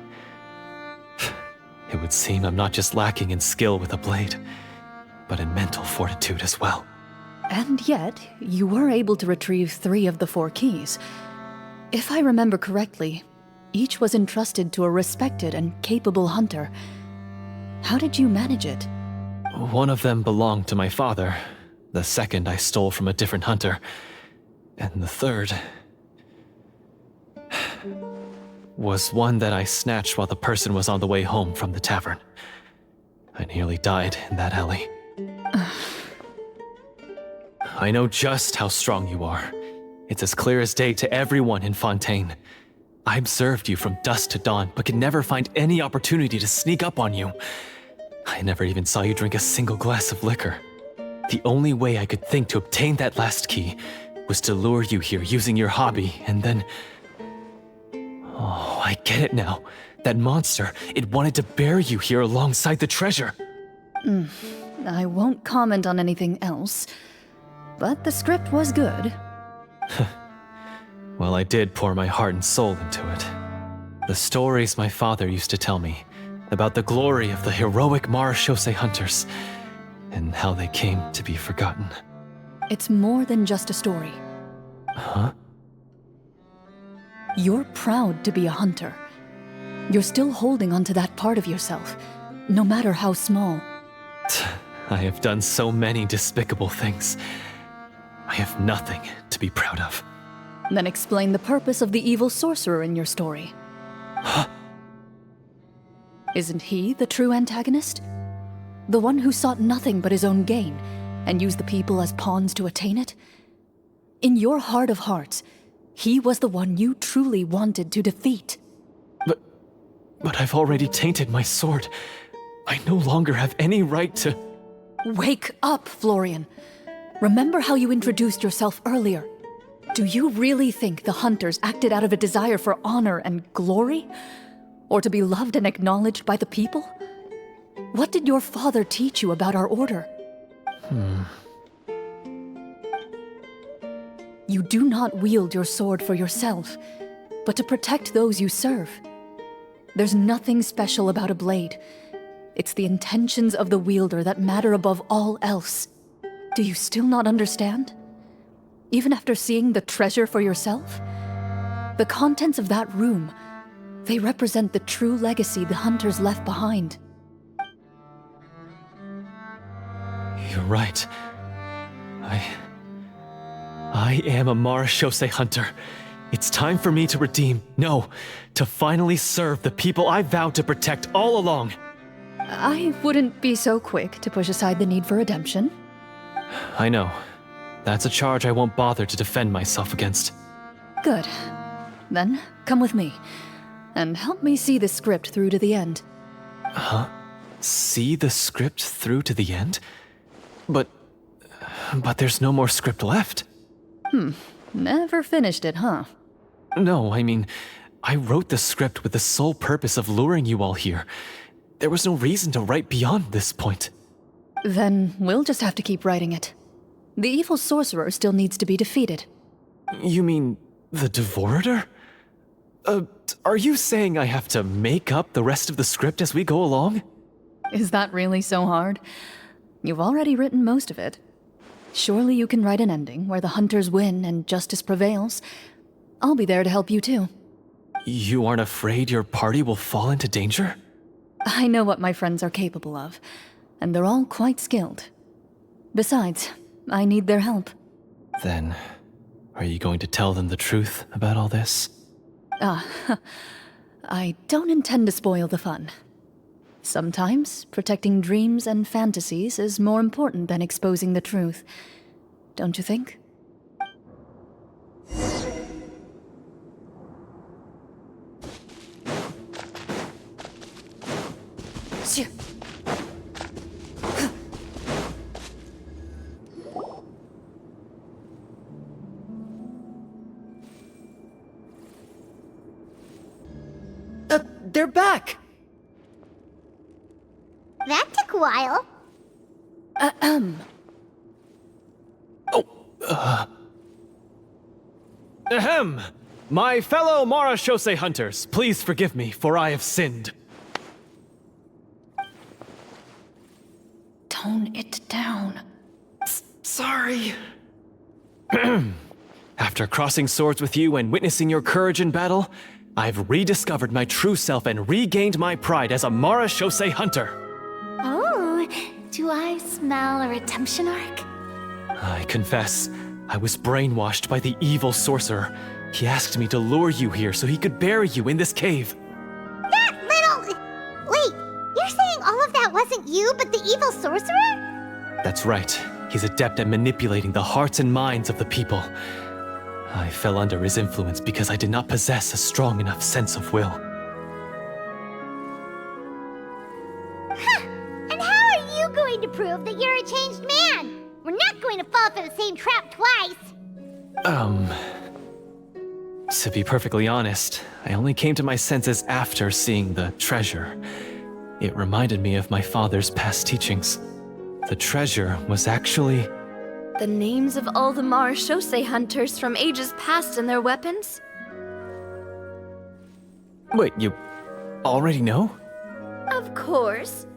It would seem I'm not just lacking in skill with a blade, but in mental fortitude as well. And yet, you were able to retrieve 3 of the 4 keys. If I remember correctly, each was entrusted to a respected and capable hunter. How did you manage it? One of them belonged to my father. The second I stole from a different hunter. And the third... was one that I snatched while the person was on the way home from the tavern. I nearly died in that alley. I know just how strong you are. It's as clear as day to everyone in Fontaine. I observed you from dusk to dawn, but could never find any opportunity to sneak up on you. I never even saw you drink a single glass of liquor. The only way I could think to obtain that last key was to lure you here using your hobby, and then... Oh, I get it now. That monster, it wanted to bury you here alongside the treasure. I won't comment on anything else, but the script was good. Well, I did pour my heart and soul into it. The stories my father used to tell me about the glory of the heroic Marashose hunters and how they came to be forgotten. It's more than just a story. Huh? You're proud to be a hunter. You're still holding onto that part of yourself, no matter how small. I have done so many despicable things. I have nothing to be proud of. Then explain the purpose of the evil sorcerer in your story. Isn't he the true antagonist? The one who sought nothing but his own gain, and used the people as pawns to attain it? In your heart of hearts, he was the one you truly wanted to defeat. But I've already tainted my sword. I no longer have any right to... Wake up, Florian. Remember how you introduced yourself earlier. Do you really think the hunters acted out of a desire for honor and glory? Or to be loved and acknowledged by the people? What did your father teach you about our order? You do not wield your sword for yourself, but to protect those you serve. There's nothing special about a blade. It's the intentions of the wielder that matter above all else. Do you still not understand? Even after seeing the treasure for yourself? The contents of that room, they represent the true legacy the hunters left behind. You're right. I am a Marashose hunter. It's time for me to redeem, no, to finally serve the people I vowed to protect all along. I wouldn't be so quick to push aside the need for redemption. I know. That's a charge I won't bother to defend myself against. Good. Then, come with me, and help me see the script through to the end. Huh? See the script through to the end? But there's no more script left. Never finished it, huh? No, I mean, I wrote the script with the sole purpose of luring you all here. There was no reason to write beyond this point. Then we'll just have to keep writing it. The evil sorcerer still needs to be defeated. You mean the Devorator? Are you saying I have to make up the rest of the script as we go along? Is that really so hard? You've already written most of it. Surely you can write an ending where the hunters win and justice prevails. I'll be there to help you too. You aren't afraid your party will fall into danger? I know what my friends are capable of, and they're all quite skilled. Besides, I need their help. Then, are you going to tell them the truth about all this? I don't intend to spoil the fun. Sometimes, protecting dreams and fantasies is more important than exposing the truth. Don't you think? They're back! That took a while. Ahem! My fellow Marashose hunters, please forgive me, for I have sinned. Tone it down. Sorry. After crossing swords with you and witnessing your courage in battle, I've rediscovered my true self and regained my pride as a Marashose hunter. Oh, do I smell a redemption arc? I confess, I was brainwashed by the evil sorcerer. He asked me to lure you here so he could bury you in this cave. That little... Wait, you're saying all of that wasn't you, but the evil sorcerer? That's right. He's adept at manipulating the hearts and minds of the people. I fell under his influence because I did not possess a strong enough sense of will. And how are you going to prove that you're a changed man? We're not going to fall for the same trap twice. To be perfectly honest, I only came to my senses after seeing the treasure. It reminded me of my father's past teachings. The treasure was actually... The names of all the Marashose hunters from ages past and their weapons? Wait, you already know? Of course.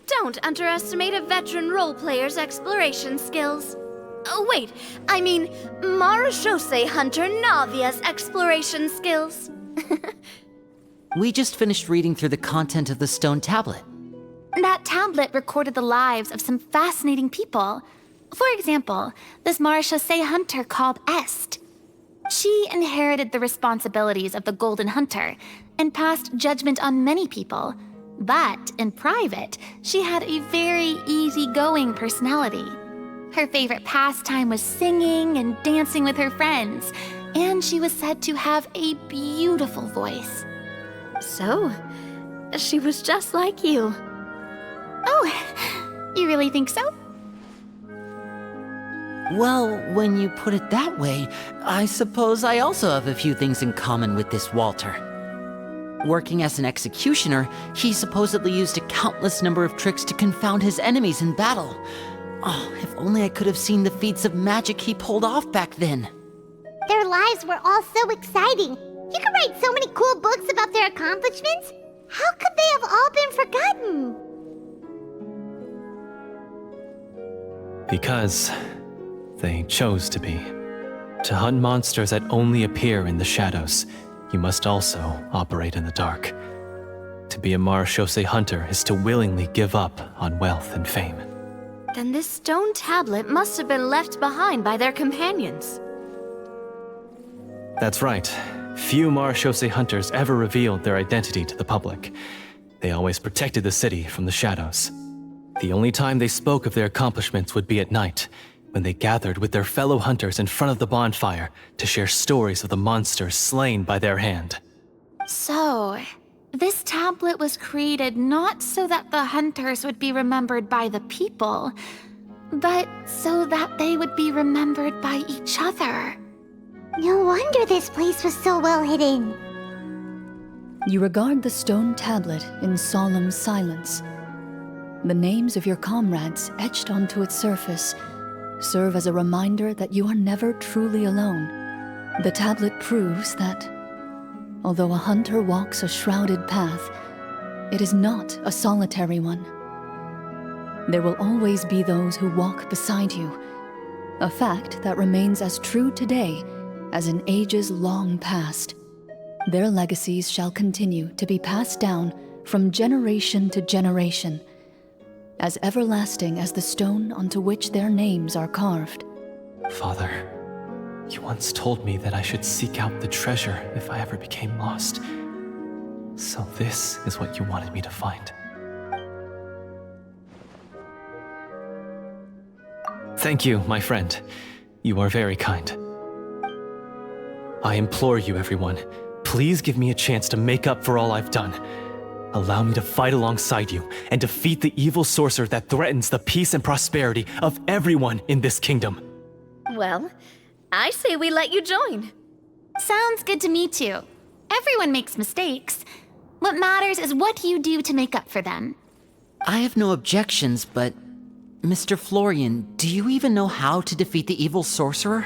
Don't underestimate a veteran role player's exploration skills. Oh, wait, I mean Marashose hunter Navia's exploration skills. We just finished reading through the content of the stone tablet. That tablet recorded the lives of some fascinating people. For example, this Marashose hunter called Est. She inherited the responsibilities of the Golden Hunter and passed judgment on many people. But in private, she had a very easygoing personality. Her favorite pastime was singing and dancing with her friends, and she was said to have a beautiful voice. So, she was just like you. Oh, you really think so? Well, when you put it that way, I suppose I also have a few things in common with this Walter. Working as an executioner, he supposedly used a countless number of tricks to confound his enemies in battle. Oh, if only I could have seen the feats of magic he pulled off back then. Their lives were all so exciting. You could write so many cool books about their accomplishments. How could they have all been forgotten? Because they chose to be. To hunt monsters that only appear in the shadows, you must also operate in the dark. To be a Marashose hunter is to willingly give up on wealth and fame. Then this stone tablet must have been left behind by their companions. That's right. Few Marechaussee hunters ever revealed their identity to the public. They always protected the city from the shadows. The only time they spoke of their accomplishments would be at night, when they gathered with their fellow hunters in front of the bonfire to share stories of the monsters slain by their hand. So, this tablet was created not so that the hunters would be remembered by the people, but so that they would be remembered by each other. No wonder this place was so well hidden. You regard the stone tablet in solemn silence. The names of your comrades etched onto its surface serve as a reminder that you are never truly alone. The tablet proves that, although a hunter walks a shrouded path, it is not a solitary one. There will always be those who walk beside you, a fact that remains as true today as in ages long past. Their legacies shall continue to be passed down from generation to generation, as everlasting as the stone onto which their names are carved. Father, you once told me that I should seek out the treasure if I ever became lost. So this is what you wanted me to find. Thank you, my friend. You are very kind. I implore you, everyone, please give me a chance to make up for all I've done. Allow me to fight alongside you and defeat the evil sorcerer that threatens the peace and prosperity of everyone in this kingdom. Well, I say we let you join. Sounds good to me too. Everyone makes mistakes. What matters is what you do to make up for them. I have no objections, but Mr. Florian, do you even know how to defeat the evil sorcerer?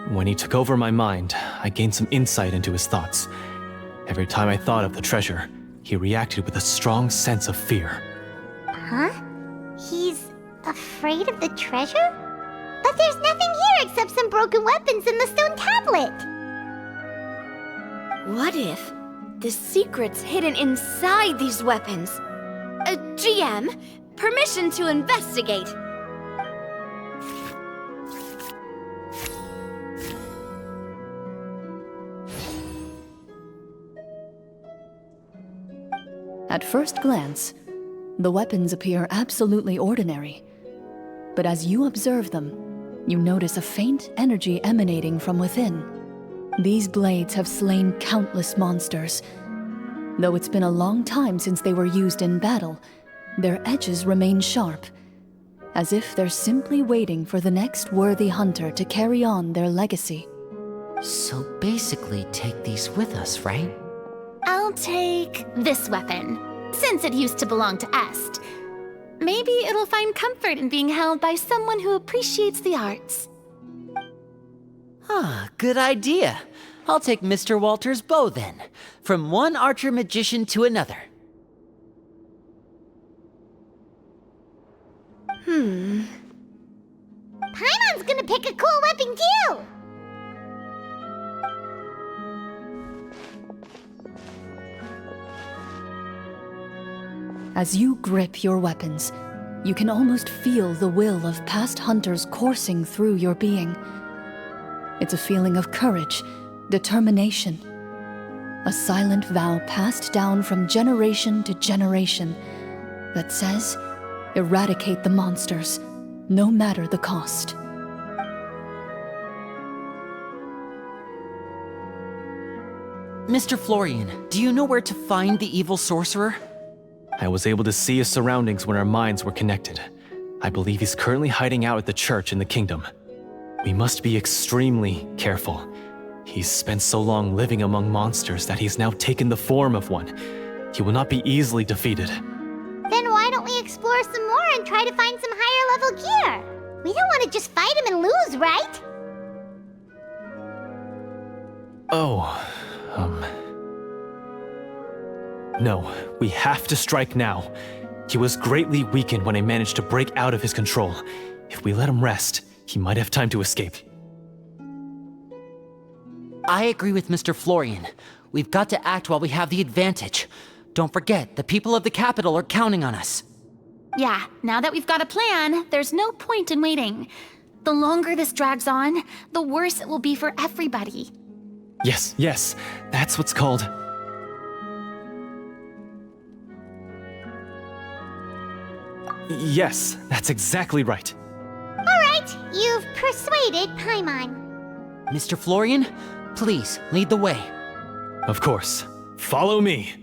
When he took over my mind, I gained some insight into his thoughts. Every time I thought of the treasure, he reacted with a strong sense of fear. Huh? He's afraid of the treasure? But there's nothing here except some broken weapons and the stone tablet. What if the secret's hidden inside these weapons? GM, permission to investigate. At first glance, the weapons appear absolutely ordinary. But as you observe them, you notice a faint energy emanating from within. These blades have slain countless monsters. Though it's been a long time since they were used in battle, their edges remain sharp, as if they're simply waiting for the next worthy hunter to carry on their legacy. So basically, take these with us, right? I'll take this weapon, since it used to belong to Est. Maybe it'll find comfort in being held by someone who appreciates the arts. Good idea. I'll take Mr. Walter's bow then, from one archer magician to another. Paimon's gonna pick a cool weapon too! As you grip your weapons, you can almost feel the will of past hunters coursing through your being. It's a feeling of courage, determination, a silent vow passed down from generation to generation that says, eradicate the monsters, no matter the cost. Mr. Florian, do you know where to find the evil sorcerer? I was able to see his surroundings when our minds were connected. I believe he's currently hiding out at the church in the kingdom. We must be extremely careful. He's spent so long living among monsters that he's now taken the form of one. He will not be easily defeated. Then why don't we explore some more and try to find some higher level gear? We don't want to just fight him and lose, right? No, we have to strike now. He was greatly weakened when I managed to break out of his control. If we let him rest, he might have time to escape. I agree with Mr. Florian. We've got to act while we have the advantage. Don't forget, the people of the capital are counting on us. Yeah, now that we've got a plan, there's no point in waiting. The longer this drags on, the worse it will be for everybody. Yes, that's what's called... Yes, that's exactly right. All right, you've persuaded Paimon. Mr. Florian, please lead the way. Of course. Follow me.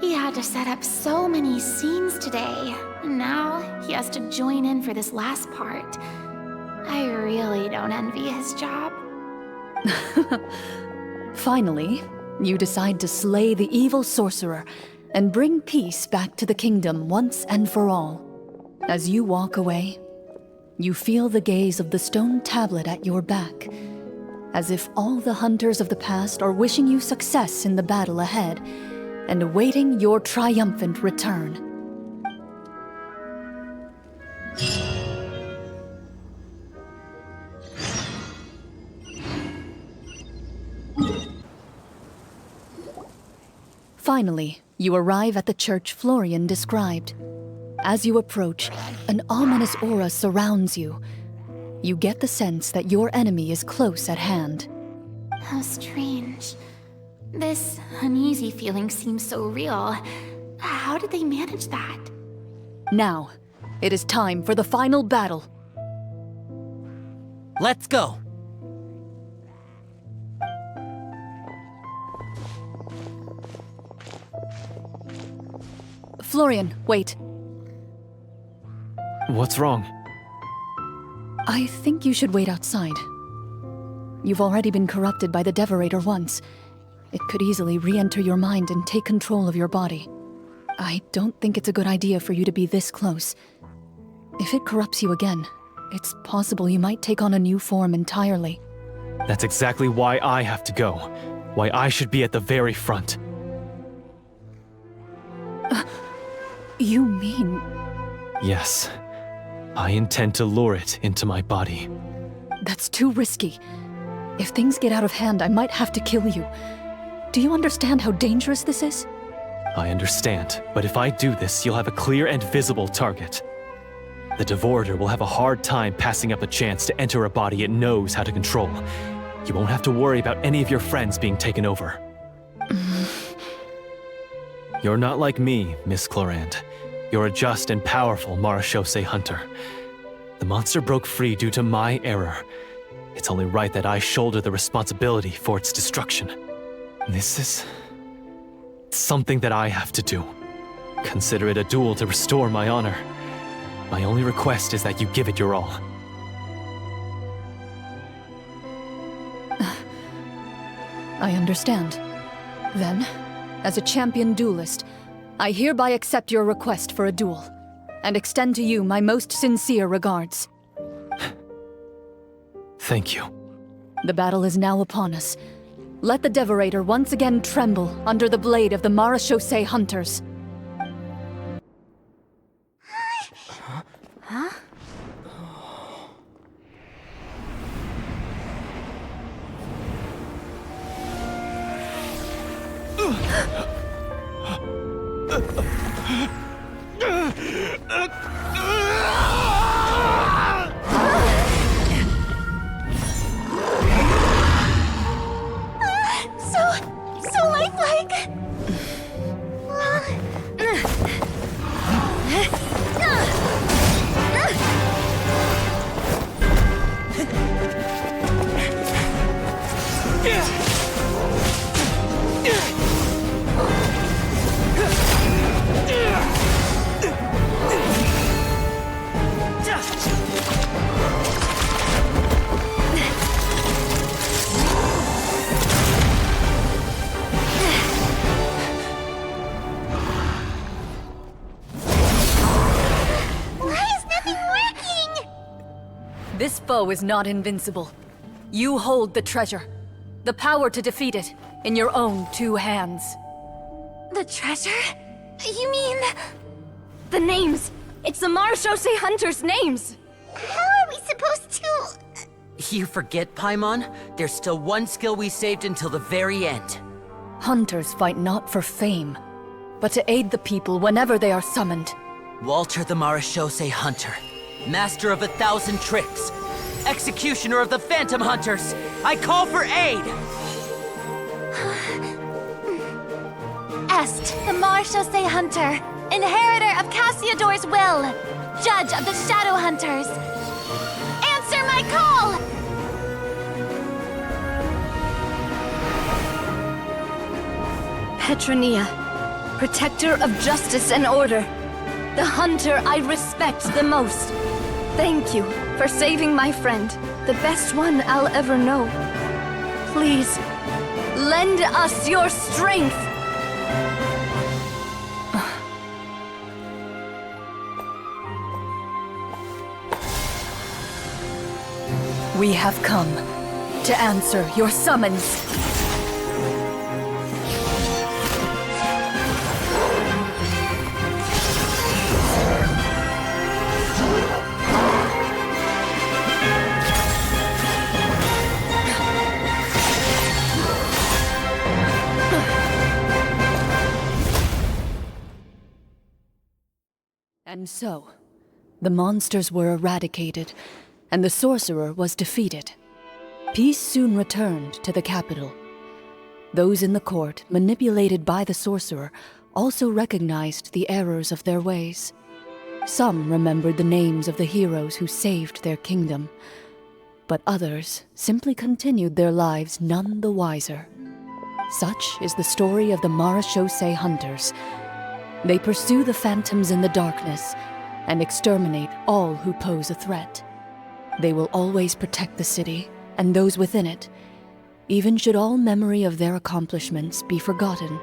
He had to set up so many scenes today, and now he has to join in for this last part. I really don't envy his job. Finally, you decide to slay the evil sorcerer and bring peace back to the kingdom once and for all. As you walk away, you feel the gaze of the stone tablet at your back, as if all the hunters of the past are wishing you success in the battle ahead and awaiting your triumphant return. Finally, you arrive at the church Florian described. As you approach, an ominous aura surrounds you. You get the sense that your enemy is close at hand. How strange. This uneasy feeling seems so real. How did they manage that? Now, it is time for the final battle. Let's go. Florian, wait. What's wrong? I think you should wait outside. You've already been corrupted by the Devorator once. It could easily re-enter your mind and take control of your body. I don't think it's a good idea for you to be this close. If it corrupts you again, it's possible you might take on a new form entirely. That's exactly why I have to go. Why I should be at the very front. You mean... Yes. I intend to lure it into my body. That's too risky. If things get out of hand, I might have to kill you. Do you understand how dangerous this is? I understand, but if I do this, you'll have a clear and visible target. The Devorator will have a hard time passing up a chance to enter a body it knows how to control. You won't have to worry about any of your friends being taken over. You're not like me, Miss Clorinde. You're a just and powerful Marechaussee hunter. The monster broke free due to my error. It's only right that I shoulder the responsibility for its destruction. This is... something that I have to do. Consider it a duel to restore my honor. My only request is that you give it your all. I understand. Then, as a champion duelist, I hereby accept your request for a duel, and extend to you my most sincere regards. Thank you. The battle is now upon us. Let the Devorator once again tremble under the blade of the Marechaussee hunters. So lifelike! This foe is not invincible. You hold the treasure, the power to defeat it, in your own two hands. The treasure? You mean... the names! It's the Marechaussee hunters' names! How are we supposed to... You forget, Paimon? There's still one skill we saved until the very end. Hunters fight not for fame, but to aid the people whenever they are summoned. Walter the Marechaussee Hunter, master of 1,000 tricks, executioner of the Phantom Hunters, I call for aid! Est, the Marechaussee Hunter, inheritor of Cassiodor's will, judge of the Shadow Hunters. Answer my call! Petronia, protector of justice and order. The hunter I respect the most. Thank you for saving my friend, the best one I'll ever know. Please, lend us your strength. We have come to answer your summons. And so, the monsters were eradicated, and the sorcerer was defeated. Peace soon returned to the capital. Those in the court, manipulated by the sorcerer, also recognized the errors of their ways. Some remembered the names of the heroes who saved their kingdom, but others simply continued their lives none the wiser. Such is the story of the Marechaussee Hunters. They pursue the phantoms in the darkness and exterminate all who pose a threat. They will always protect the city and those within it, even should all memory of their accomplishments be forgotten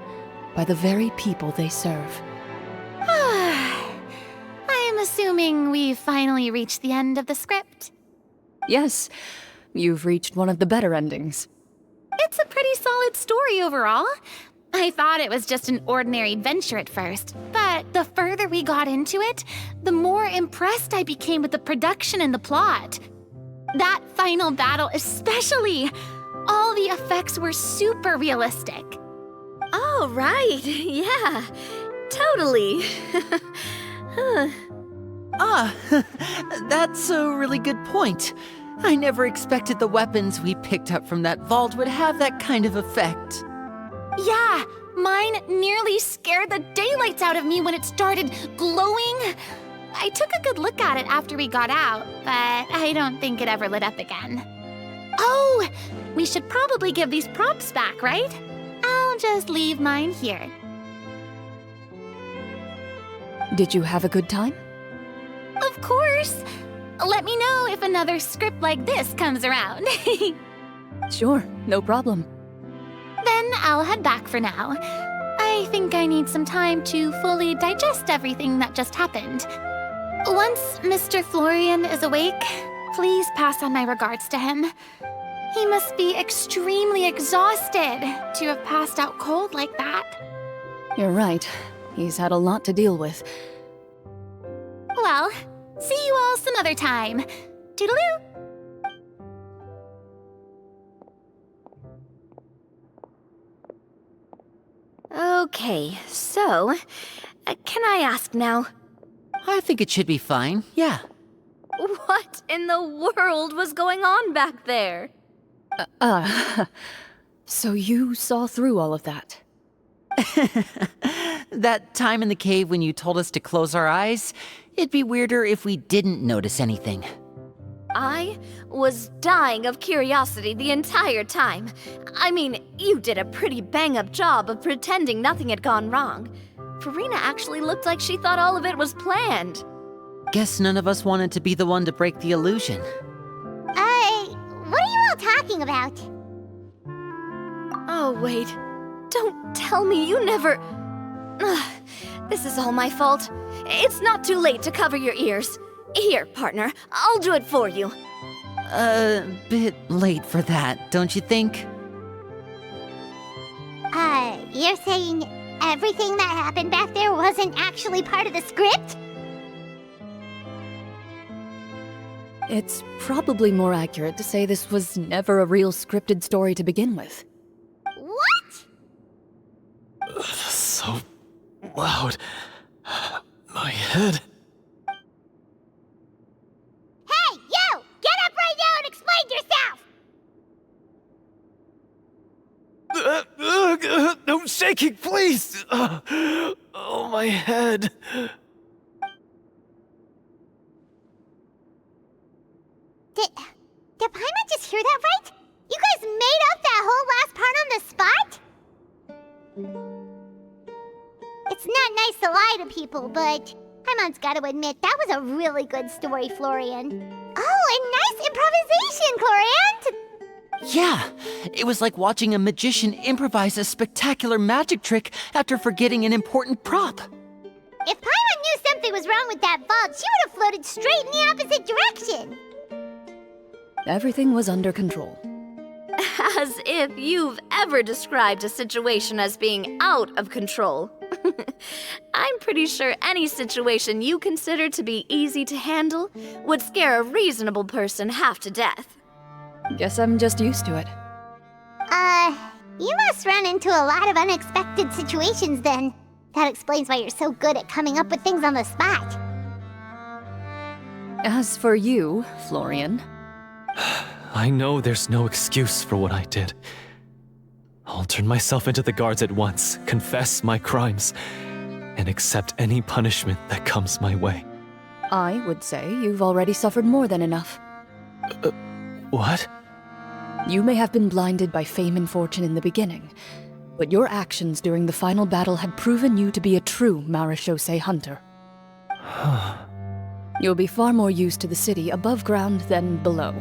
by the very people they serve. I am assuming we've finally reached the end of the script. Yes, you've reached one of the better endings. It's a pretty solid story overall. I thought it was just an ordinary adventure at first, but the further we got into it, the more impressed I became with the production and the plot. That final battle especially. All the effects were super realistic. Oh, right. Yeah, totally. That's a really good point. I never expected the weapons we picked up from that vault would have that kind of effect. Yeah, mine nearly scared the daylights out of me when it started glowing. I took a good look at it after we got out, but I don't think it ever lit up again. Oh, we should probably give these props back, right? I'll just leave mine here. Did you have a good time? Of course. Let me know if another script like this comes around. Sure, no problem. Then I'll head back for now. I think I need some time to fully digest everything that just happened. Once Mr. Florian is awake, please pass on my regards to him. He must be extremely exhausted to have passed out cold like that. You're right. He's had a lot to deal with. Well, see you all some other time. Toodaloo! Okay, so, can I ask now, I think it should be fine, yeah. what in the world was going on back there? So you saw through all of that? That time in the cave when you told us to close our eyes, it'd be weirder if we didn't notice anything. I was dying of curiosity the entire time. I mean, you did a pretty bang-up job of pretending nothing had gone wrong. Farina actually looked like she thought all of it was planned. Guess none of us wanted to be the one to break the illusion. What are you all talking about? Oh, wait. Don't tell me you never... Ugh, this is all my fault. It's not too late to cover your ears. Here, partner, I'll do it for you. A bit late for that, don't you think? You're saying everything that happened back there wasn't actually part of the script? It's probably more accurate to say this was never a real scripted story to begin with. What? So loud. My head. Hey, you! Get up right now and explain yourself! No shaking, please! Oh, my head. Did Paimon just hear that right? You guys made up that whole last part on the spot? It's not nice to lie to people, but Paimon's gotta admit, that was a really good story, Florian. Oh, and nice improvisation, Clorinde! Yeah, it was like watching a magician improvise a spectacular magic trick after forgetting an important prop. If Paimon knew something was wrong with that vault, she would have floated straight in the opposite direction! Everything was under control. As if you've ever described a situation as being out of control. I'm pretty sure any situation you consider to be easy to handle would scare a reasonable person half to death. Guess I'm just used to it. You must run into a lot of unexpected situations then. That explains why you're so good at coming up with things on the spot. As for you, Florian, I know there's no excuse for what I did. I'll turn myself into the guards at once, confess my crimes, and accept any punishment that comes my way. I would say you've already suffered more than enough. What? You may have been blinded by fame and fortune in the beginning, but your actions during the final battle had proven you to be a true Marechaussee hunter. You'll be far more used to the city above ground than below.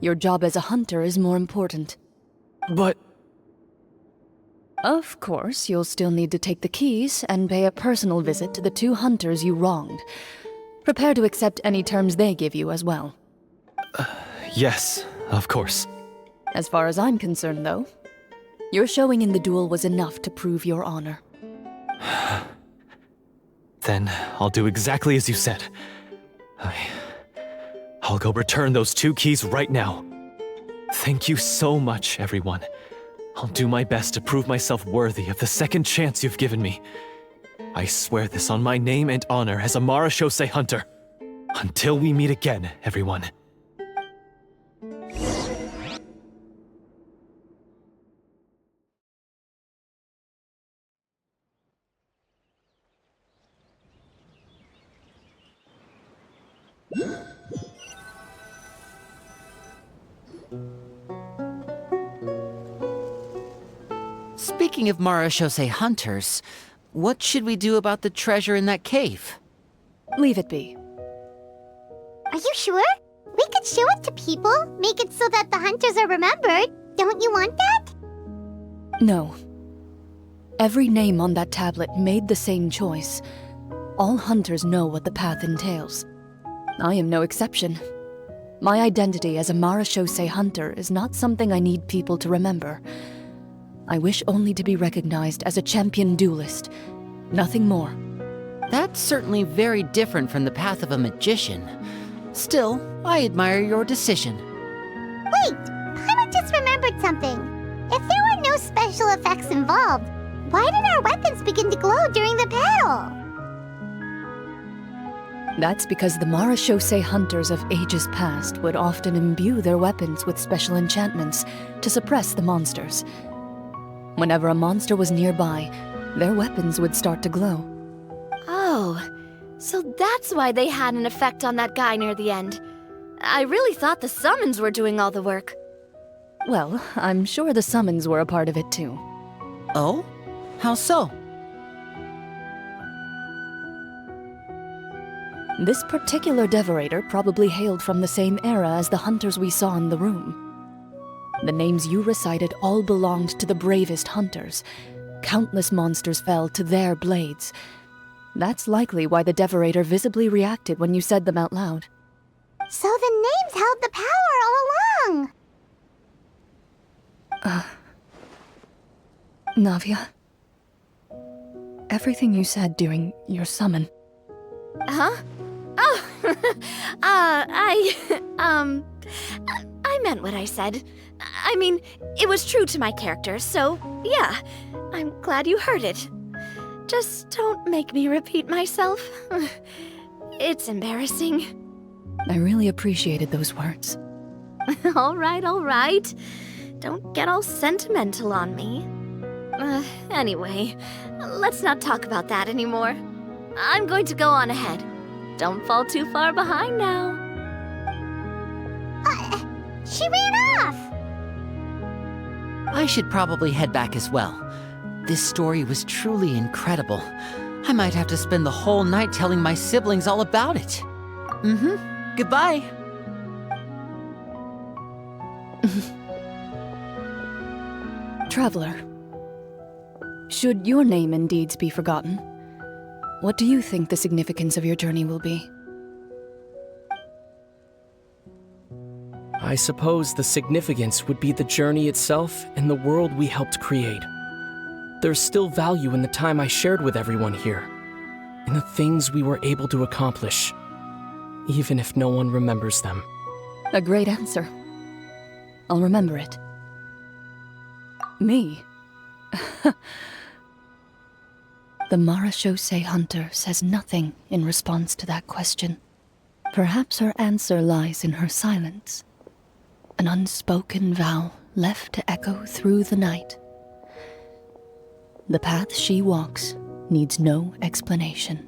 Your job as a hunter is more important. But... Of course, you'll still need to take the keys and pay a personal visit to the 2 hunters you wronged. Prepare to accept any terms they give you as well. Yes, of course. As far as I'm concerned, though, your showing in the duel was enough to prove your honor. Then I'll do exactly as you said. I'll go return those 2 keys right now. Thank you so much, everyone. I'll do my best to prove myself worthy of the second chance you've given me. I swear this on my name and honor as a Marechaussee hunter. Until we meet again, everyone. Speaking of Marechaussee hunters, what should we do about the treasure in that cave? Leave it be. Are you sure? We could show it to people, make it so that the hunters are remembered. Don't you want that? No. Every name on that tablet made the same choice. All hunters know what the path entails. I am no exception. My identity as a Marechaussee hunter is not something I need people to remember. I wish only to be recognized as a champion duelist. Nothing more. That's certainly very different from the path of a magician. Still, I admire your decision. Wait! Paimon just remembered something. If there were no special effects involved, why did our weapons begin to glow during the battle? That's because the Marechaussee hunters of ages past would often imbue their weapons with special enchantments to suppress the monsters. Whenever a monster was nearby, their weapons would start to glow. Oh, so that's why they had an effect on that guy near the end. I really thought the summons were doing all the work. Well, I'm sure the summons were a part of it too. Oh? How so? This particular devorator probably hailed from the same era as the hunters we saw in the room. The names you recited all belonged to the bravest hunters. Countless monsters fell to their blades. That's likely why the devorator visibly reacted when you said them out loud. So the names held the power all along! Navia, everything you said during your summon. Huh? Oh, I meant what I said. I mean, it was true to my character, so yeah, I'm glad you heard it. Just don't make me repeat myself. It's embarrassing. I really appreciated those words. All right. Don't get all sentimental on me. Anyway, let's not talk about that anymore. I'm going to go on ahead. Don't fall too far behind now. She ran off! I should probably head back as well. This story was truly incredible. I might have to spend the whole night telling my siblings all about it. Goodbye. Traveler, should your name and deeds be forgotten, what do you think the significance of your journey will be? I suppose the significance would be the journey itself and the world we helped create. There's still value in the time I shared with everyone here, in the things we were able to accomplish, even if no one remembers them. A great answer. I'll remember it. Me? The Marachose hunter says nothing in response to that question. Perhaps her answer lies in her silence. An unspoken vow left to echo through the night. The path she walks needs no explanation.